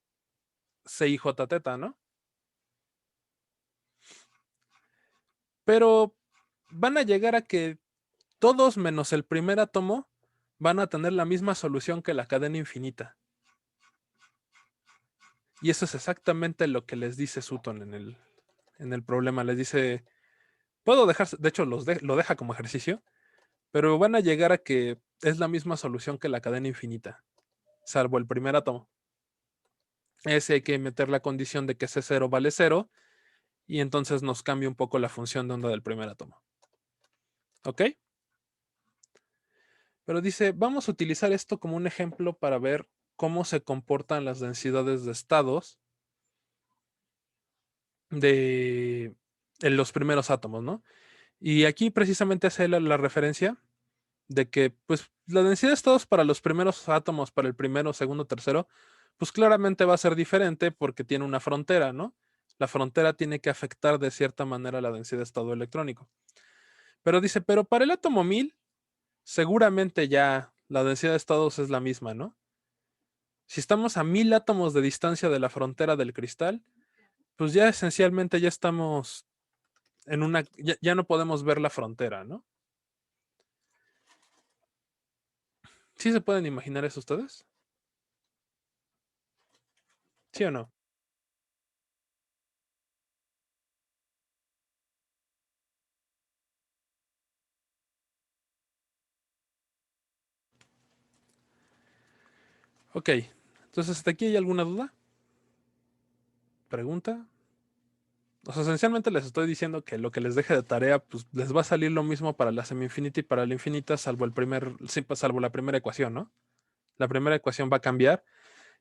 C y J teta, ¿no? Pero van a llegar a que todos menos el primer átomo van a tener la misma solución que la cadena infinita. Y eso es exactamente lo que les dice Sutton en el problema. Les dice, puedo dejar, de hecho lo deja como ejercicio, pero van a llegar a que es la misma solución que la cadena infinita, salvo el primer átomo. Ese hay que meter la condición de que C0 vale 0, y entonces nos cambia un poco la función de onda del primer átomo. ¿Ok? Pero dice, vamos a utilizar esto como un ejemplo para ver cómo se comportan las densidades de estados en los primeros átomos, ¿no? Y aquí precisamente hace la referencia de que, pues, la densidad de estados para los primeros átomos, para el primero, segundo, tercero, pues claramente va a ser diferente porque tiene una frontera, ¿no? La frontera tiene que afectar de cierta manera la densidad de estado electrónico. Pero dice, pero para el átomo 1000, seguramente ya la densidad de estados es la misma, ¿no? Si estamos a 1000 átomos de distancia de la frontera del cristal, pues ya esencialmente ya estamos en ya no podemos ver la frontera, ¿no? ¿Sí se pueden imaginar eso ustedes? ¿Sí o no? Ok, entonces ¿hasta aquí hay alguna duda? ¿Pregunta? O sea, esencialmente les estoy diciendo que lo que les deje de tarea, pues les va a salir lo mismo para la semi-infinita y para la infinita, salvo salvo la primera ecuación, ¿no? La primera ecuación va a cambiar,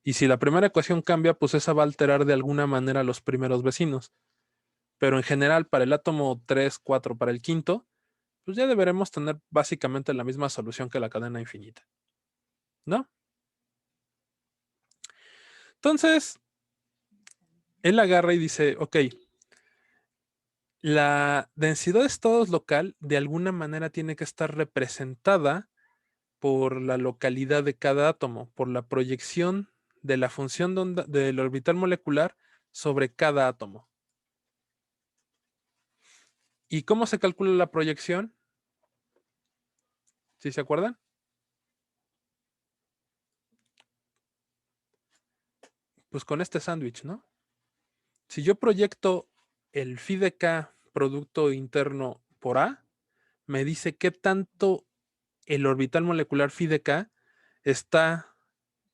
y si la primera ecuación cambia, pues esa va a alterar de alguna manera a los primeros vecinos. Pero en general, para el átomo 3, 4, para el quinto, pues ya deberemos tener básicamente la misma solución que la cadena infinita, ¿no? Entonces, él agarra y dice, ok, la densidad de estados local de alguna manera tiene que estar representada por la localidad de cada átomo, por la proyección de la función de onda del orbital molecular sobre cada átomo. ¿Y cómo se calcula la proyección? ¿Sí se acuerdan? Pues con este sándwich, ¿no? Si yo proyecto el phi de k producto interno por A, me dice qué tanto el orbital molecular phi de k está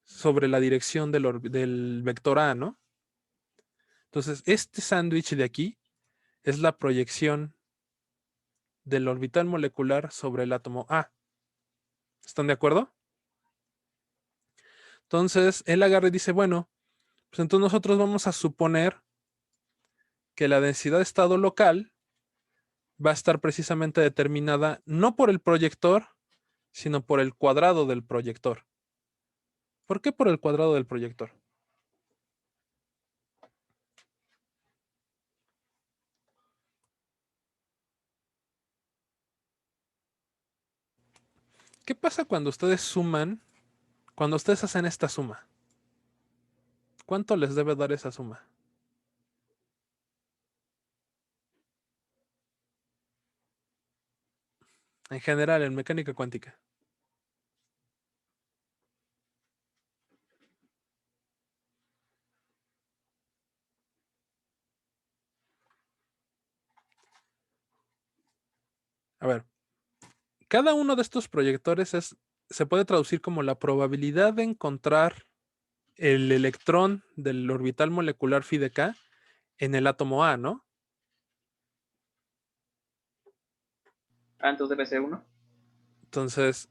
sobre la dirección del vector A, ¿no? Entonces, este sándwich de aquí es la proyección del orbital molecular sobre el átomo A. ¿Están de acuerdo? Entonces, él agarra y dice, bueno, pues entonces nosotros vamos a suponer que la densidad de estado local va a estar precisamente determinada no por el proyector, sino por el cuadrado del proyector. ¿Por qué por el cuadrado del proyector? ¿Qué pasa cuando ustedes suman, cuando ustedes hacen esta suma? ¿Cuánto les debe dar esa suma? En general, en mecánica cuántica. A ver, cada uno de estos proyectores se puede traducir como la probabilidad de encontrar el electrón del orbital molecular phi de k en el átomo A, ¿no? Ah, entonces debe ser 1. Entonces,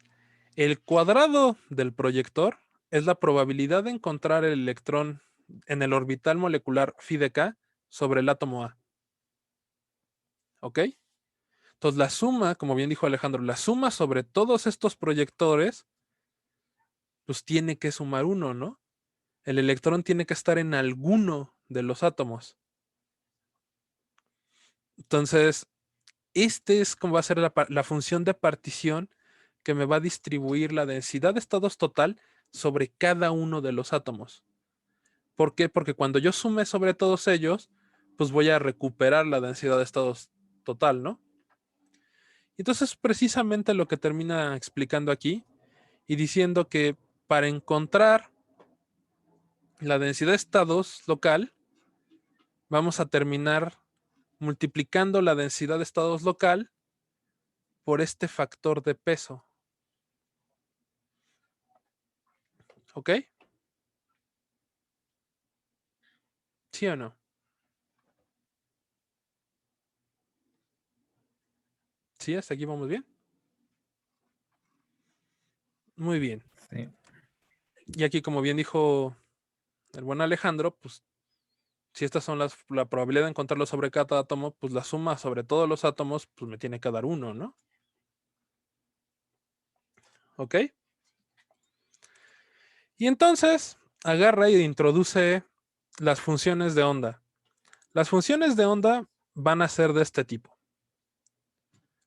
el cuadrado del proyector es la probabilidad de encontrar el electrón en el orbital molecular phi de k sobre el átomo A. ¿Ok? Entonces la suma, como bien dijo Alejandro, la suma sobre todos estos proyectores, pues tiene que sumar 1, ¿no? El electrón tiene que estar en alguno de los átomos. Entonces, este es como va a ser la función de partición que me va a distribuir la densidad de estados total sobre cada uno de los átomos. ¿Por qué? Porque cuando yo sume sobre todos ellos, pues voy a recuperar la densidad de estados total, ¿no? Entonces, precisamente lo que termina explicando aquí y diciendo que para encontrar la densidad de estados local, vamos a terminar multiplicando la densidad de estados local por este factor de peso. ¿Ok? ¿Sí o no? ¿Sí? ¿Hasta aquí vamos bien? Muy bien. Sí. Y aquí, como bien dijo el buen Alejandro, pues si estas son la probabilidad de encontrarlo sobre cada átomo, pues la suma sobre todos los átomos, pues me tiene que dar 1, ¿no? ¿Ok? Y entonces agarra y introduce las funciones de onda. Las funciones de onda van a ser de este tipo,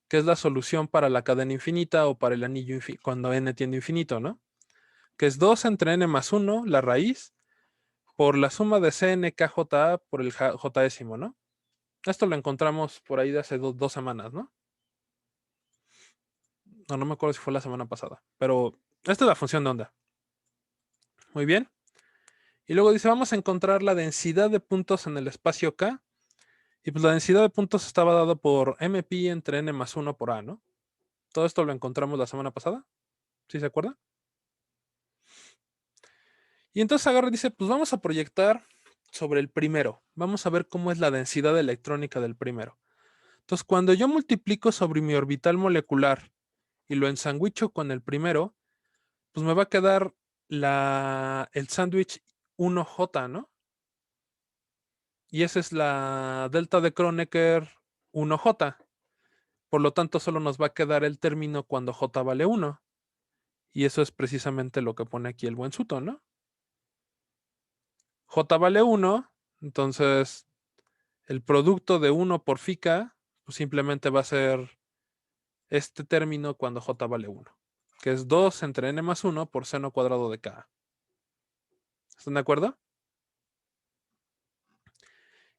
que es la solución para la cadena infinita o para el anillo cuando n tiende a infinito, ¿no? Que es 2 entre n más 1, la raíz, por la suma de cnkja por el jésimo, ¿no? Esto lo encontramos por ahí de hace 2 semanas, ¿no? No me acuerdo si fue la semana pasada, pero esta es la función de onda. Muy bien. Y luego dice, vamos a encontrar la densidad de puntos en el espacio K. Y pues la densidad de puntos estaba dada por mpi entre n más 1 por a, ¿no? Todo esto lo encontramos la semana pasada. ¿Sí se acuerdan? Y entonces agarra y dice, pues vamos a proyectar sobre el primero. Vamos a ver cómo es la densidad electrónica del primero. Entonces, cuando yo multiplico sobre mi orbital molecular y lo ensanguicho con el primero, pues me va a quedar el sándwich 1J, ¿no? Y esa es la delta de Kronecker 1J. Por lo tanto, solo nos va a quedar el término cuando J vale 1. Y eso es precisamente lo que pone aquí el buen Sutton, ¿no? J vale 1, entonces el producto de 1 por phi k, pues simplemente va a ser este término cuando J vale 1, que es 2 entre n más 1 por seno cuadrado de K. ¿Están de acuerdo?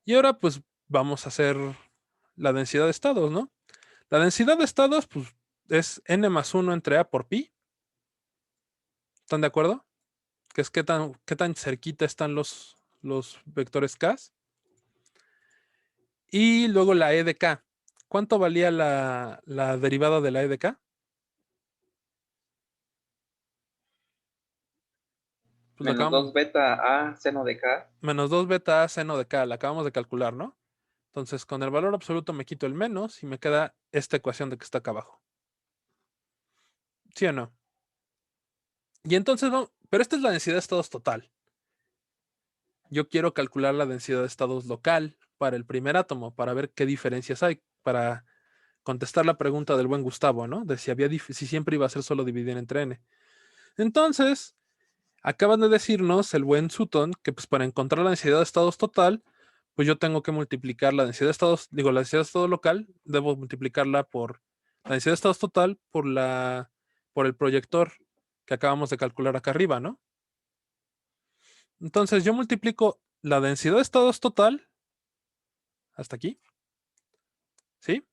Y ahora pues vamos a hacer la densidad de estados, ¿no? La densidad de estados pues es n más 1 entre a por pi. ¿Están de acuerdo? Que es qué tan cerquita están los vectores K. Y luego la e de K. ¿Cuánto valía la derivada de la e de K? Pues Menos 2 beta a seno de K. Menos 2 beta a seno de K. La acabamos de calcular, ¿no? Entonces, con el valor absoluto me quito el menos y me queda esta ecuación de que está acá abajo. ¿Sí o no? Y entonces, pero esta es la densidad de estados total. Yo quiero calcular la densidad de estados local para el primer átomo, para ver qué diferencias hay, para contestar la pregunta del buen Gustavo, ¿no? De si siempre iba a ser solo dividir entre n. Entonces, acaban de decirnos el buen Sutton que pues para encontrar la densidad de estados total, pues yo tengo que multiplicar la densidad de estados, la densidad de estado local, debo multiplicarla por la densidad de estados total por el proyector que acabamos de calcular acá arriba, ¿no? Entonces yo multiplico la densidad de estados total hasta aquí, ¿sí?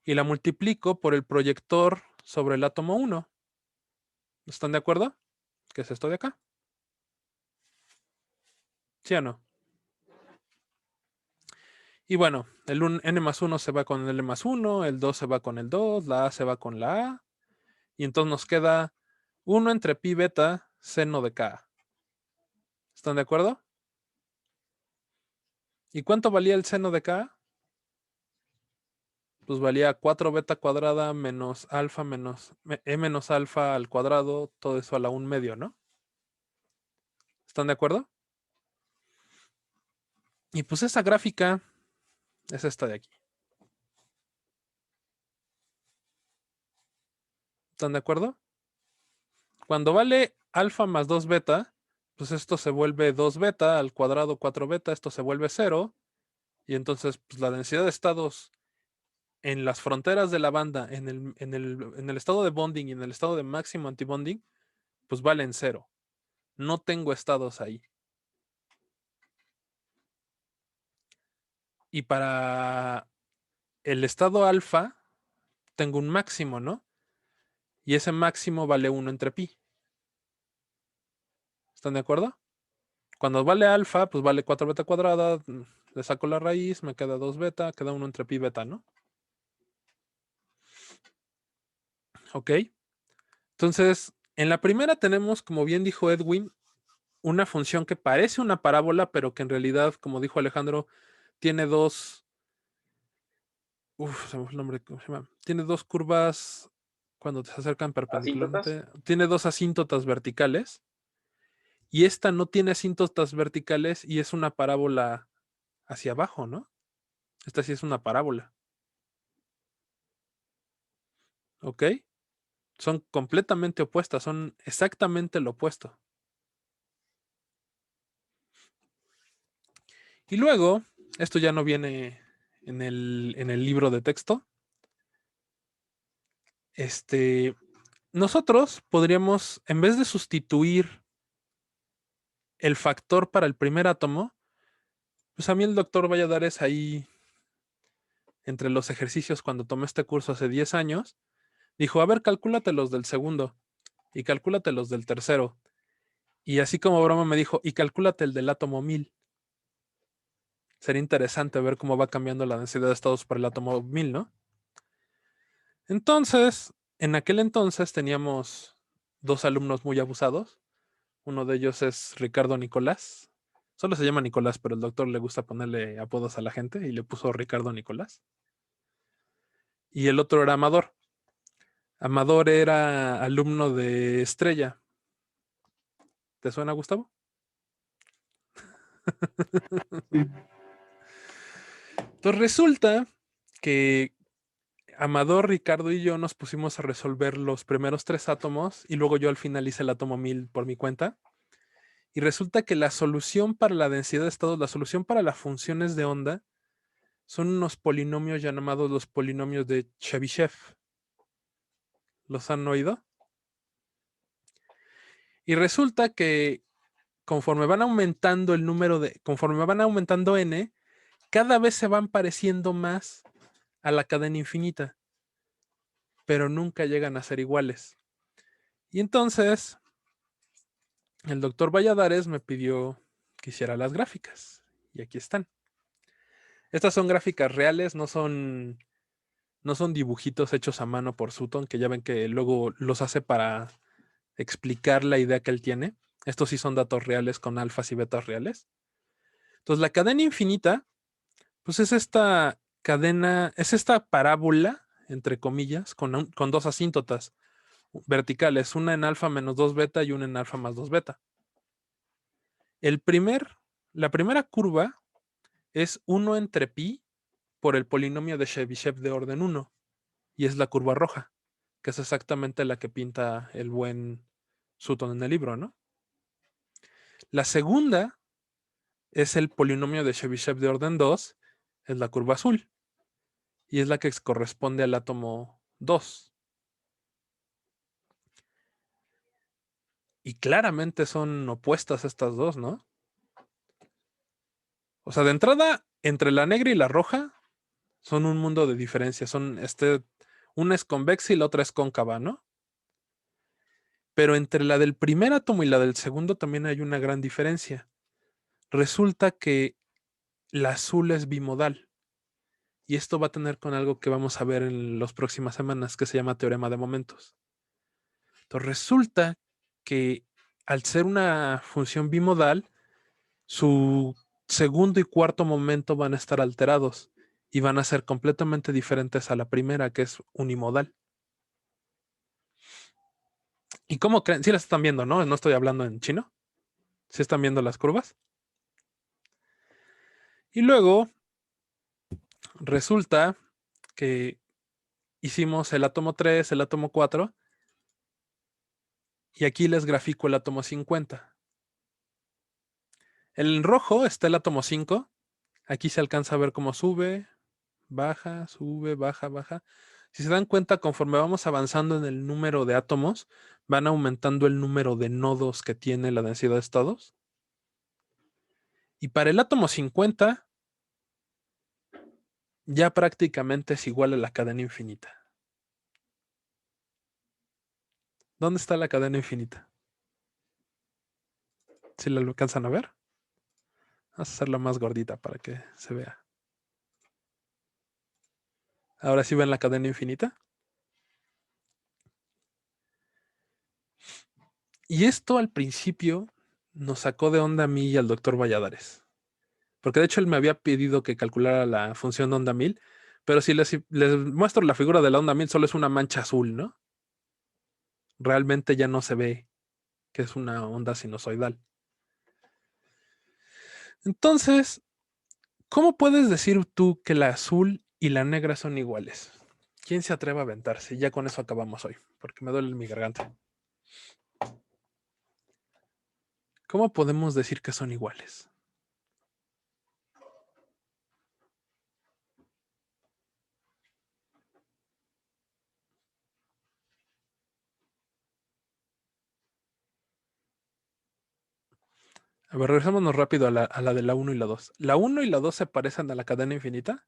Y la multiplico por el proyector sobre el átomo 1. ¿Están de acuerdo? ¿Qué es esto de acá? ¿Sí o no? Y bueno, el n más 1 se va con el n más 1, el 2 se va con el 2, la a se va con la a. Y entonces nos queda 1 entre pi beta seno de k. ¿Están de acuerdo? ¿Y cuánto valía el seno de k? Pues valía 4 beta cuadrada menos alfa menos e menos alfa al cuadrado, todo eso a la 1 medio, ¿no? ¿Están de acuerdo? Y pues esa gráfica es esta de aquí. ¿Están de acuerdo? Cuando vale alfa más 2 beta, pues esto se vuelve 2 beta al cuadrado 4 beta, esto se vuelve 0, y entonces pues, la densidad de estados en las fronteras de la banda, en el estado de bonding y en el estado de máximo antibonding, pues valen 0. No tengo estados ahí. Y para el estado alfa, tengo un máximo, ¿no? Y ese máximo vale 1 entre pi. ¿Están de acuerdo? Cuando vale alfa, pues vale 4 beta cuadrada, le saco la raíz, me queda 2 beta, queda 1 entre pi beta, ¿no? Ok. Entonces, en la primera tenemos, como bien dijo Edwin, una función que parece una parábola, pero que en realidad, como dijo Alejandro, tiene dos... se me fue el nombre, ¿cómo se llama? Tiene dos curvas cuando se acercan perpendicularmente. Tiene dos asíntotas verticales. Y esta no tiene asíntotas verticales y es una parábola hacia abajo, ¿no? Esta sí es una parábola. ¿Ok? Son completamente opuestas, son exactamente lo opuesto. Y luego, esto ya no viene en el libro de texto. Nosotros podríamos, en vez de sustituir el factor para el primer átomo, pues a mí el doctor Valladares ahí, entre los ejercicios cuando tomé este curso hace 10 años, dijo, a ver, calcúlate los del segundo y calcúlate los del tercero. Y así como broma me dijo, y calcúlate el del átomo 1000. Sería interesante ver cómo va cambiando la densidad de estados por el átomo 1000, ¿no? Entonces, en aquel entonces teníamos dos alumnos muy abusados. Uno de ellos es Ricardo Nicolás. Solo se llama Nicolás, pero el doctor le gusta ponerle apodos a la gente y le puso Ricardo Nicolás. Y el otro era Amador. Amador era alumno de Estrella. ¿Te suena, Gustavo? Sí. Entonces resulta que Amador, Ricardo y yo nos pusimos a resolver los primeros 3 átomos y luego yo al final hice el átomo 1000 por mi cuenta. Y resulta que la solución para la densidad de estados, la solución para las funciones de onda, son unos polinomios llamados los polinomios de Chebyshev. ¿Los han oído? Y resulta que conforme van aumentando el número de, conforme van aumentando n, cada vez se van pareciendo más a la cadena infinita, pero nunca llegan a ser iguales. Y entonces, el doctor Valladares me pidió que hiciera las gráficas. Y aquí están. Estas son gráficas reales, no son dibujitos hechos a mano por Sutton, que ya ven que luego los hace para explicar la idea que él tiene. Estos sí son datos reales con alfas y betas reales. Entonces, la cadena infinita, pues es esta cadena, es esta parábola, entre comillas, con dos asíntotas verticales, una en alfa menos 2 beta y una en alfa más 2 beta. La primera curva es 1 entre pi por el polinomio de Chebyshev de orden 1, y es la curva roja, que es exactamente la que pinta el buen Sutton en el libro, ¿no? La segunda es el polinomio de Chebyshev de orden 2, es la curva azul, y es la que corresponde al átomo 2. Y claramente son opuestas estas dos, ¿no? O sea, de entrada, entre la negra y la roja, son un mundo de diferencia. Una es convexa y la otra es cóncava, ¿no? Pero entre la del primer átomo y la del segundo también hay una gran diferencia. Resulta que la azul es bimodal. Y esto va a tener con algo que vamos a ver en las próximas semanas, que se llama teorema de momentos. Entonces resulta que al ser una función bimodal, su segundo y cuarto momento van a estar alterados y van a ser completamente diferentes a la primera, que es unimodal. ¿Y cómo creen? Sí las están viendo, ¿no? No estoy hablando en chino. ¿Sí están viendo las curvas? Y luego resulta que hicimos el átomo 3, el átomo 4, Y aquí les grafico el átomo 50. En rojo está el átomo 5. Aquí se alcanza a ver cómo sube, baja, sube, baja, baja. Si se dan cuenta, conforme vamos avanzando en el número de átomos, van aumentando el número de nodos que tiene la densidad de estados. Y para el átomo 50, ya prácticamente es igual a la cadena infinita. ¿Dónde está la cadena infinita? ¿Sí la alcanzan a ver? Vamos a hacerla más gordita para que se vea. Ahora sí ven la cadena infinita. Y esto al principio nos sacó de onda a mí y al doctor Valladares. Porque de hecho él me había pedido que calculara la función de onda 1000, pero si les muestro la figura de la onda 1000, solo es una mancha azul, ¿no? Realmente ya no se ve que es una onda sinusoidal. Entonces, ¿cómo puedes decir tú que la azul y la negra son iguales? ¿Quién se atreve a aventarse? Ya con eso acabamos hoy, porque me duele mi garganta. ¿Cómo podemos decir que son iguales? A ver, regresémonos rápido a la de la 1 y la 2. ¿La 1 y la 2 se parecen a la cadena infinita?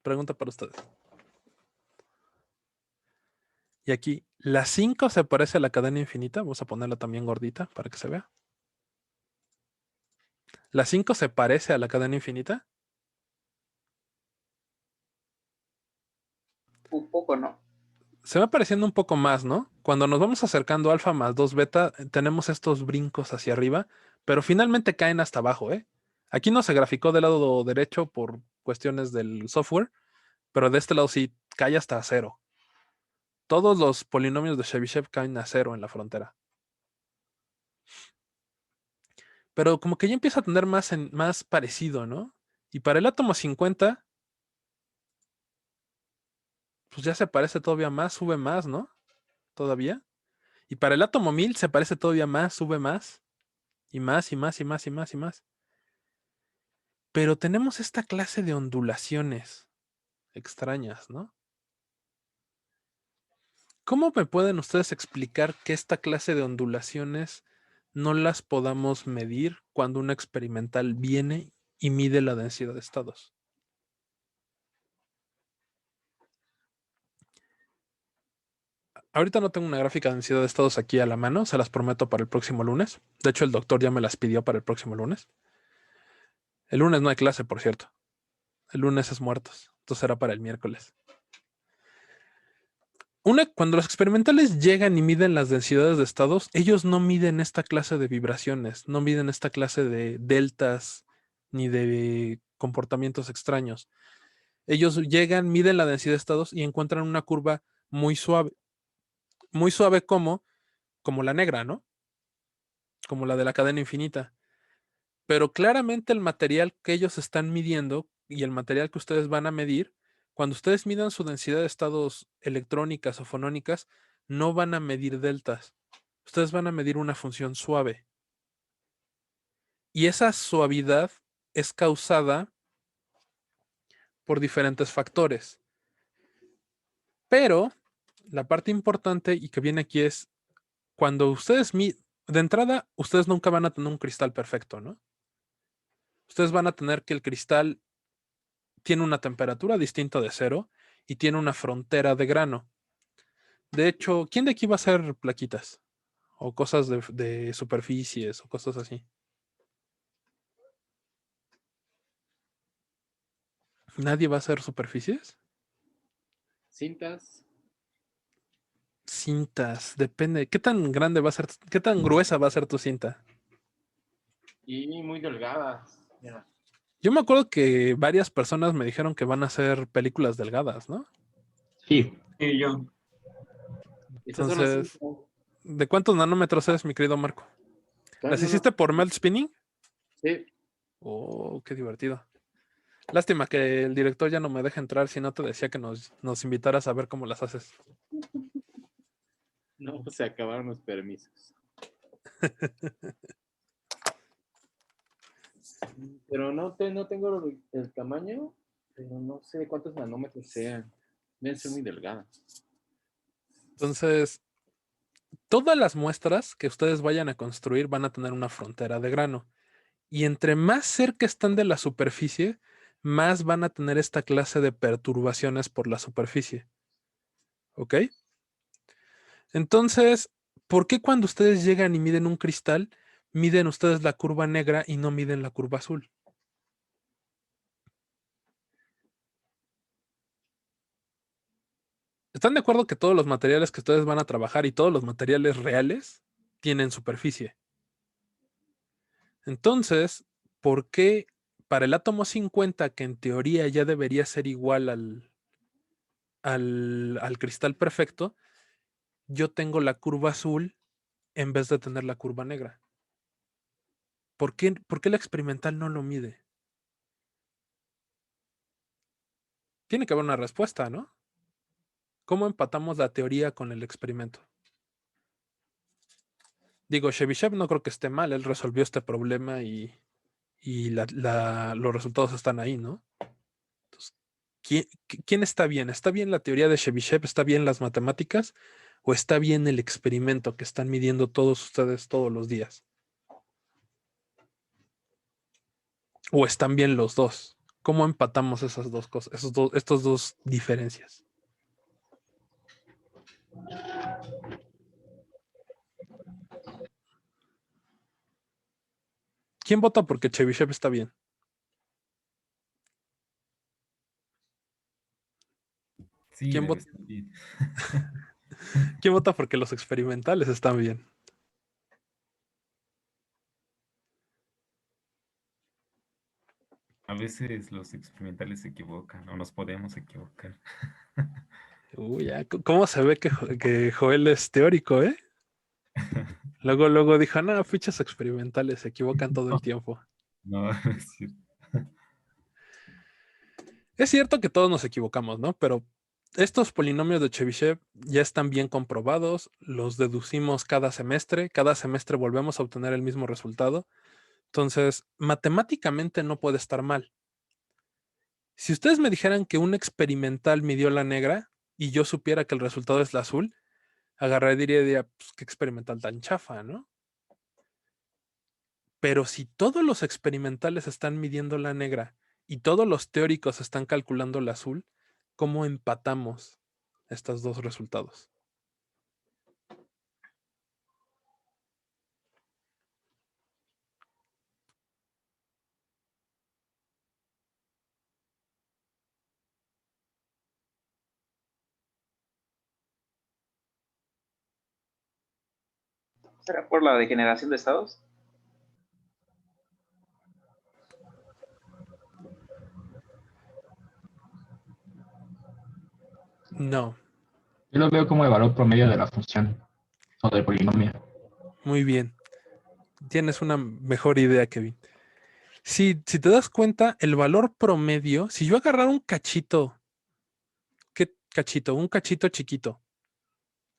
Pregunta para ustedes. Y aquí, ¿la 5 se parece a la cadena infinita? Vamos a ponerla también gordita para que se vea. ¿La 5 se parece a la cadena infinita? Un poco, ¿no? Se va pareciendo un poco más, ¿no? Cuando nos vamos acercando a alfa más 2 beta, tenemos estos brincos hacia arriba, pero finalmente caen hasta abajo, ¿eh? Aquí no se graficó del lado derecho por cuestiones del software, pero de este lado sí cae hasta cero. Todos los polinomios de Chebyshev caen a cero en la frontera. Pero como que ya empieza a tener más parecido, ¿no? Y para el átomo 50, pues ya se parece todavía más, sube más, ¿no? Todavía. Y para el átomo 1000 se parece todavía más, sube más. Y más, y más, y más, y más, y más. Pero tenemos esta clase de ondulaciones extrañas, ¿no? ¿Cómo me pueden ustedes explicar que esta clase de ondulaciones no las podamos medir cuando una experimental viene y mide la densidad de estados? Ahorita no tengo una gráfica de densidad de estados aquí a la mano, se las prometo para el próximo lunes. De hecho, el doctor ya me las pidió para el próximo lunes. El lunes no hay clase, por cierto. El lunes es muertos, entonces será para el miércoles. Cuando los experimentales llegan y miden las densidades de estados, ellos no miden esta clase de vibraciones, no miden esta clase de deltas ni de comportamientos extraños. Ellos llegan, miden la densidad de estados y encuentran una curva muy suave. Muy suave como la negra, ¿no? Como la de la cadena infinita. Pero claramente el material que ellos están midiendo y el material que ustedes van a medir, cuando ustedes midan su densidad de estados electrónicas o fonónicas, no van a medir deltas. Ustedes van a medir una función suave. Y esa suavidad es causada por diferentes factores. Pero la parte importante y que viene aquí es cuando ustedes de entrada, ustedes nunca van a tener un cristal perfecto, ¿no? Ustedes van a tener que el cristal tiene una temperatura distinta de cero y tiene una frontera de grano. De hecho, ¿quién de aquí va a hacer plaquitas? O cosas de superficies o cosas así. ¿Nadie va a hacer superficies? Cintas. Cintas, depende. ¿Qué tan grande va a ser? ¿Qué tan gruesa va a ser tu cinta? Y muy delgadas. Mira. Yo me acuerdo que varias personas me dijeron que van a hacer películas delgadas, ¿no? Sí, yo. Estas son las Entonces, cintas. ¿de cuántos nanómetros es, mi querido Marco? ¿Las No, hiciste por melt spinning? Sí. Oh, qué divertido. Lástima que el director ya no me deja entrar, si no te decía que nos invitaras a ver cómo las haces. No, se acabaron los permisos. Pero no tengo el tamaño, pero no sé cuántos nanómetros sean. Deben ser muy delgadas. Entonces, todas las muestras que ustedes vayan a construir van a tener una frontera de grano. Y entre más cerca están de la superficie, más van a tener esta clase de perturbaciones por la superficie. ¿Ok? Entonces, ¿por qué cuando ustedes llegan y miden un cristal, miden ustedes la curva negra y no miden la curva azul? ¿Están de acuerdo que todos los materiales que ustedes van a trabajar y todos los materiales reales tienen superficie? Entonces, ¿por qué para el átomo 50, que en teoría ya debería ser igual al cristal perfecto, yo tengo la curva azul en vez de tener la curva negra? ¿Por qué la experimental no lo mide? Tiene que haber una respuesta, ¿no? ¿Cómo empatamos la teoría con el experimento? Digo, Chebyshev no creo que esté mal, él resolvió este problema y los resultados están ahí, ¿no? Entonces, ¿quién está bien? ¿Está bien la teoría de Chebyshev? ¿Está bien las matemáticas? ¿O está bien el experimento que están midiendo todos ustedes todos los días? ¿O están bien los dos? ¿Cómo empatamos esas dos cosas, estas dos diferencias? ¿Quién vota porque Chebyshev está bien? Sí, ¿Quién debe vota? estar bien. ¿Quién vota porque los experimentales están bien? A veces los experimentales se equivocan o nos podemos equivocar. Uy, ya, ¿cómo se ve que Joel es teórico, eh? Luego dijo, no, fichas experimentales, se equivocan todo el tiempo. No, es cierto. Es cierto que todos nos equivocamos, ¿no? Pero estos polinomios de Chebyshev ya están bien comprobados, los deducimos cada semestre volvemos a obtener el mismo resultado. Entonces, matemáticamente no puede estar mal. Si ustedes me dijeran que un experimental midió la negra y yo supiera que el resultado es la azul, agarraría y diría, pues qué experimental tan chafa, ¿no? Pero si todos los experimentales están midiendo la negra y todos los teóricos están calculando la azul, ¿cómo empatamos estos dos resultados? ¿Será por la degeneración de estados? No. Yo lo veo como el valor promedio de la función o del polinomio. Muy bien. Tienes una mejor idea, Kevin. Si te das cuenta, el valor promedio, si yo agarrara un cachito, ¿qué cachito? Un cachito chiquito.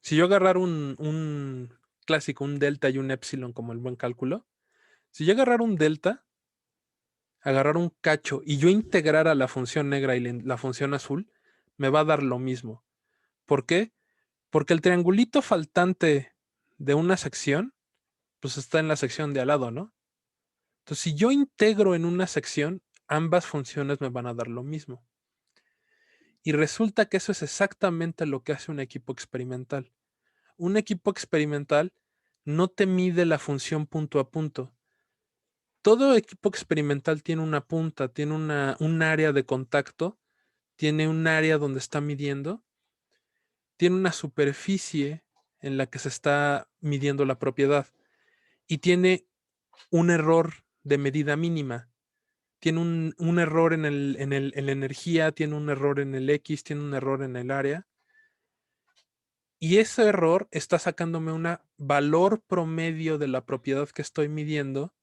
Si yo agarrara un clásico, un delta y un epsilon como el buen cálculo, si yo agarrara un delta, agarrar un cacho y yo integrara la función negra y la función azul, me va a dar lo mismo. ¿Por qué? Porque el triangulito faltante de una sección, pues está en la sección de al lado, ¿no? Entonces, si yo integro en una sección, ambas funciones me van a dar lo mismo. Y resulta que eso es exactamente lo que hace un equipo experimental. Un equipo experimental no te mide la función punto a punto. Todo equipo experimental tiene una punta, tiene un área de contacto, tiene un área donde está midiendo, tiene una superficie en la que se está midiendo la propiedad y tiene un error de medida mínima. Tiene un error en la energía, tiene un error en el X, tiene un error en el área. Y ese error está sacándome un valor promedio de la propiedad que estoy midiendo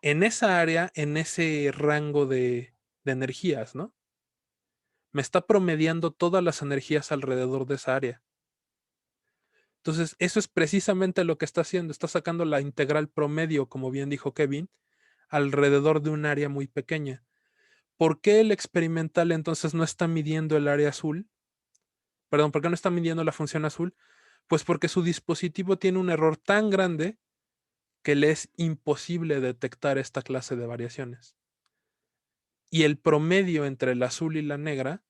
en esa área, en ese rango de de energías, ¿no? Me está promediando todas las energías alrededor de esa área. Entonces, eso es precisamente lo que está haciendo. Está sacando la integral promedio, como bien dijo Kevin, alrededor de un área muy pequeña. ¿Por qué el experimental entonces no está midiendo el área azul? Perdón, ¿por qué no está midiendo la función azul? Pues porque su dispositivo tiene un error tan grande que le es imposible detectar esta clase de variaciones. Y el promedio entre el azul y la negra,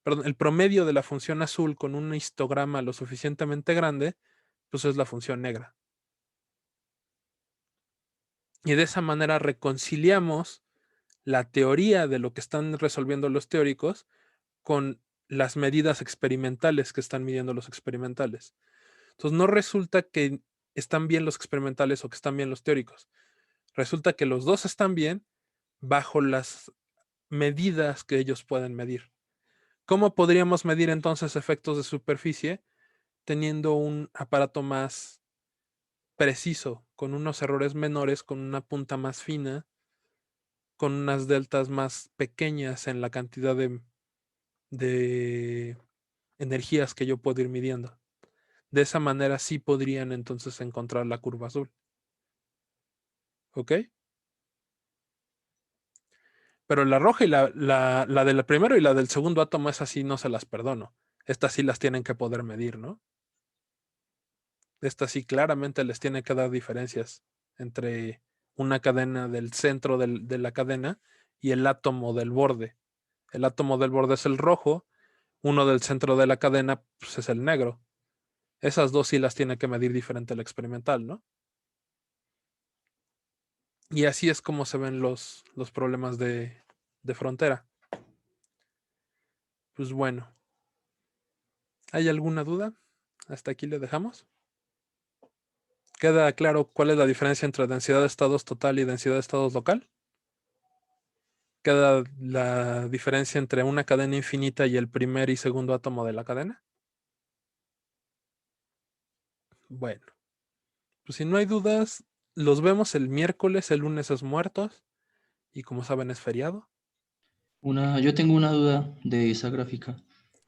perdón, el promedio de la función azul con un histograma lo suficientemente grande, pues es la función negra. Y de esa manera reconciliamos la teoría de lo que están resolviendo los teóricos con las medidas experimentales que están midiendo los experimentales. Entonces no resulta que están bien los experimentales o que están bien los teóricos. Resulta que los dos están bien bajo las medidas que ellos pueden medir. ¿Cómo podríamos medir entonces efectos de superficie teniendo un aparato más preciso, con unos errores menores, con una punta más fina, con unas deltas más pequeñas en la cantidad de energías que yo puedo ir midiendo? De esa manera sí podrían entonces encontrar la curva azul. ¿Ok? Pero la roja y la del primero y la del segundo átomo, esas sí no se las perdono. Estas sí las tienen que poder medir, ¿no? Estas sí claramente les tiene que dar diferencias entre una cadena del centro de la cadena y el átomo del borde. El átomo del borde es el rojo, uno del centro de la cadena pues, es el negro. Esas dos sí las tiene que medir diferente el experimental, ¿no? Y así es como se ven los problemas de frontera. Pues bueno. ¿Hay alguna duda? Hasta aquí le dejamos. ¿Queda claro cuál es la diferencia entre densidad de estados total y densidad de estados local? ¿Queda la diferencia entre una cadena infinita y el primer y segundo átomo de la cadena? Bueno, pues si no hay dudas, los vemos el miércoles, el lunes es muertos y como saben es feriado. Yo tengo una duda de esa gráfica.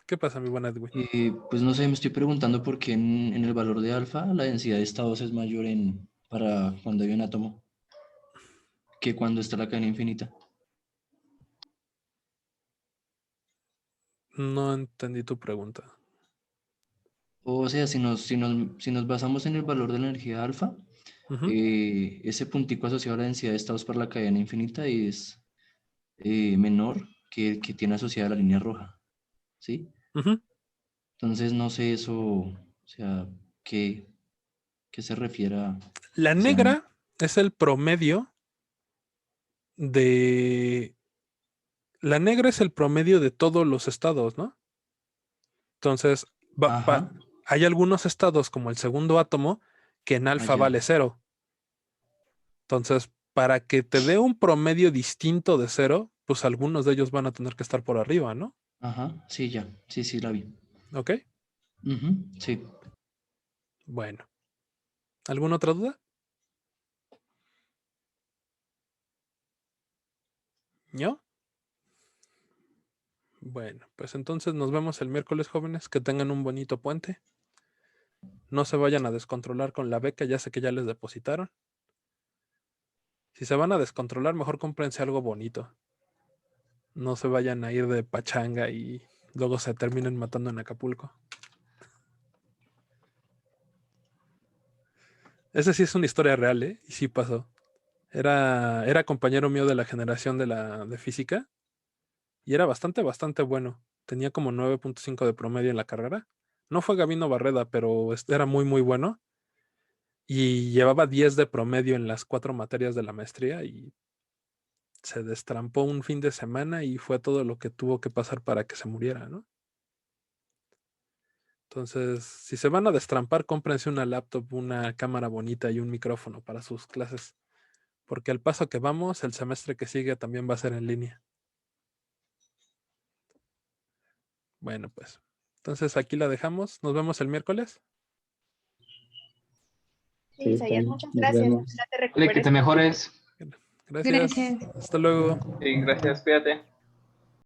¿Qué pasa, mi buen Edwin? Pues no sé, me estoy preguntando por qué en el valor de alfa la densidad de estados es mayor para cuando hay un átomo que cuando está la cadena infinita. No entendí tu pregunta. O sea, si nos basamos en el valor de la energía alfa, Ujú. ese puntico asociado a la densidad de estados para la cadena infinita es menor que el que tiene asociada la línea roja, ¿sí? Ujú. Entonces no sé eso, o sea, qué se refiere a La que sea menor. negra es el promedio de... La negra es el promedio de todos los estados, ¿no? Entonces, Ajá, hay algunos estados como el segundo átomo que en alfa allá. vale 0. Entonces, para que te dé un promedio distinto de 0, pues algunos de ellos van a tener que estar por arriba, ¿no? Ajá, sí, ya. Sí, la vi. ¿Ok? Ujú, sí. Bueno. ¿Alguna otra duda? ¿No? Bueno, pues entonces nos vemos el miércoles, jóvenes. Que tengan un bonito puente. No se vayan a descontrolar con la beca, ya sé que ya les depositaron. Si se van a descontrolar, mejor cómprense algo bonito. No se vayan a ir de pachanga y luego se terminen matando en Acapulco. Esa sí es una historia real, ¿eh? Y sí pasó. Era compañero mío de la generación de física y era bastante bueno. Tenía como 9.5 de promedio en la carrera. No fue Gabino Barreda, pero era muy bueno. Y llevaba 10 de promedio en las 4 materias de la maestría y se destrampó un fin de semana y fue todo lo que tuvo que pasar para que se muriera, ¿no? Entonces, si se van a destrampar, cómprense una laptop, una cámara bonita y un micrófono para sus clases. Porque al paso que vamos, el semestre que sigue también va a ser en línea. Bueno, pues. Entonces aquí la dejamos. Nos vemos el miércoles. Sí, está bien. Muchas Nos gracias. vemos. Ojalá te Dile que recuperes. te mejores. Gracias. Gracias. Hasta luego. Sí, gracias, cuídate.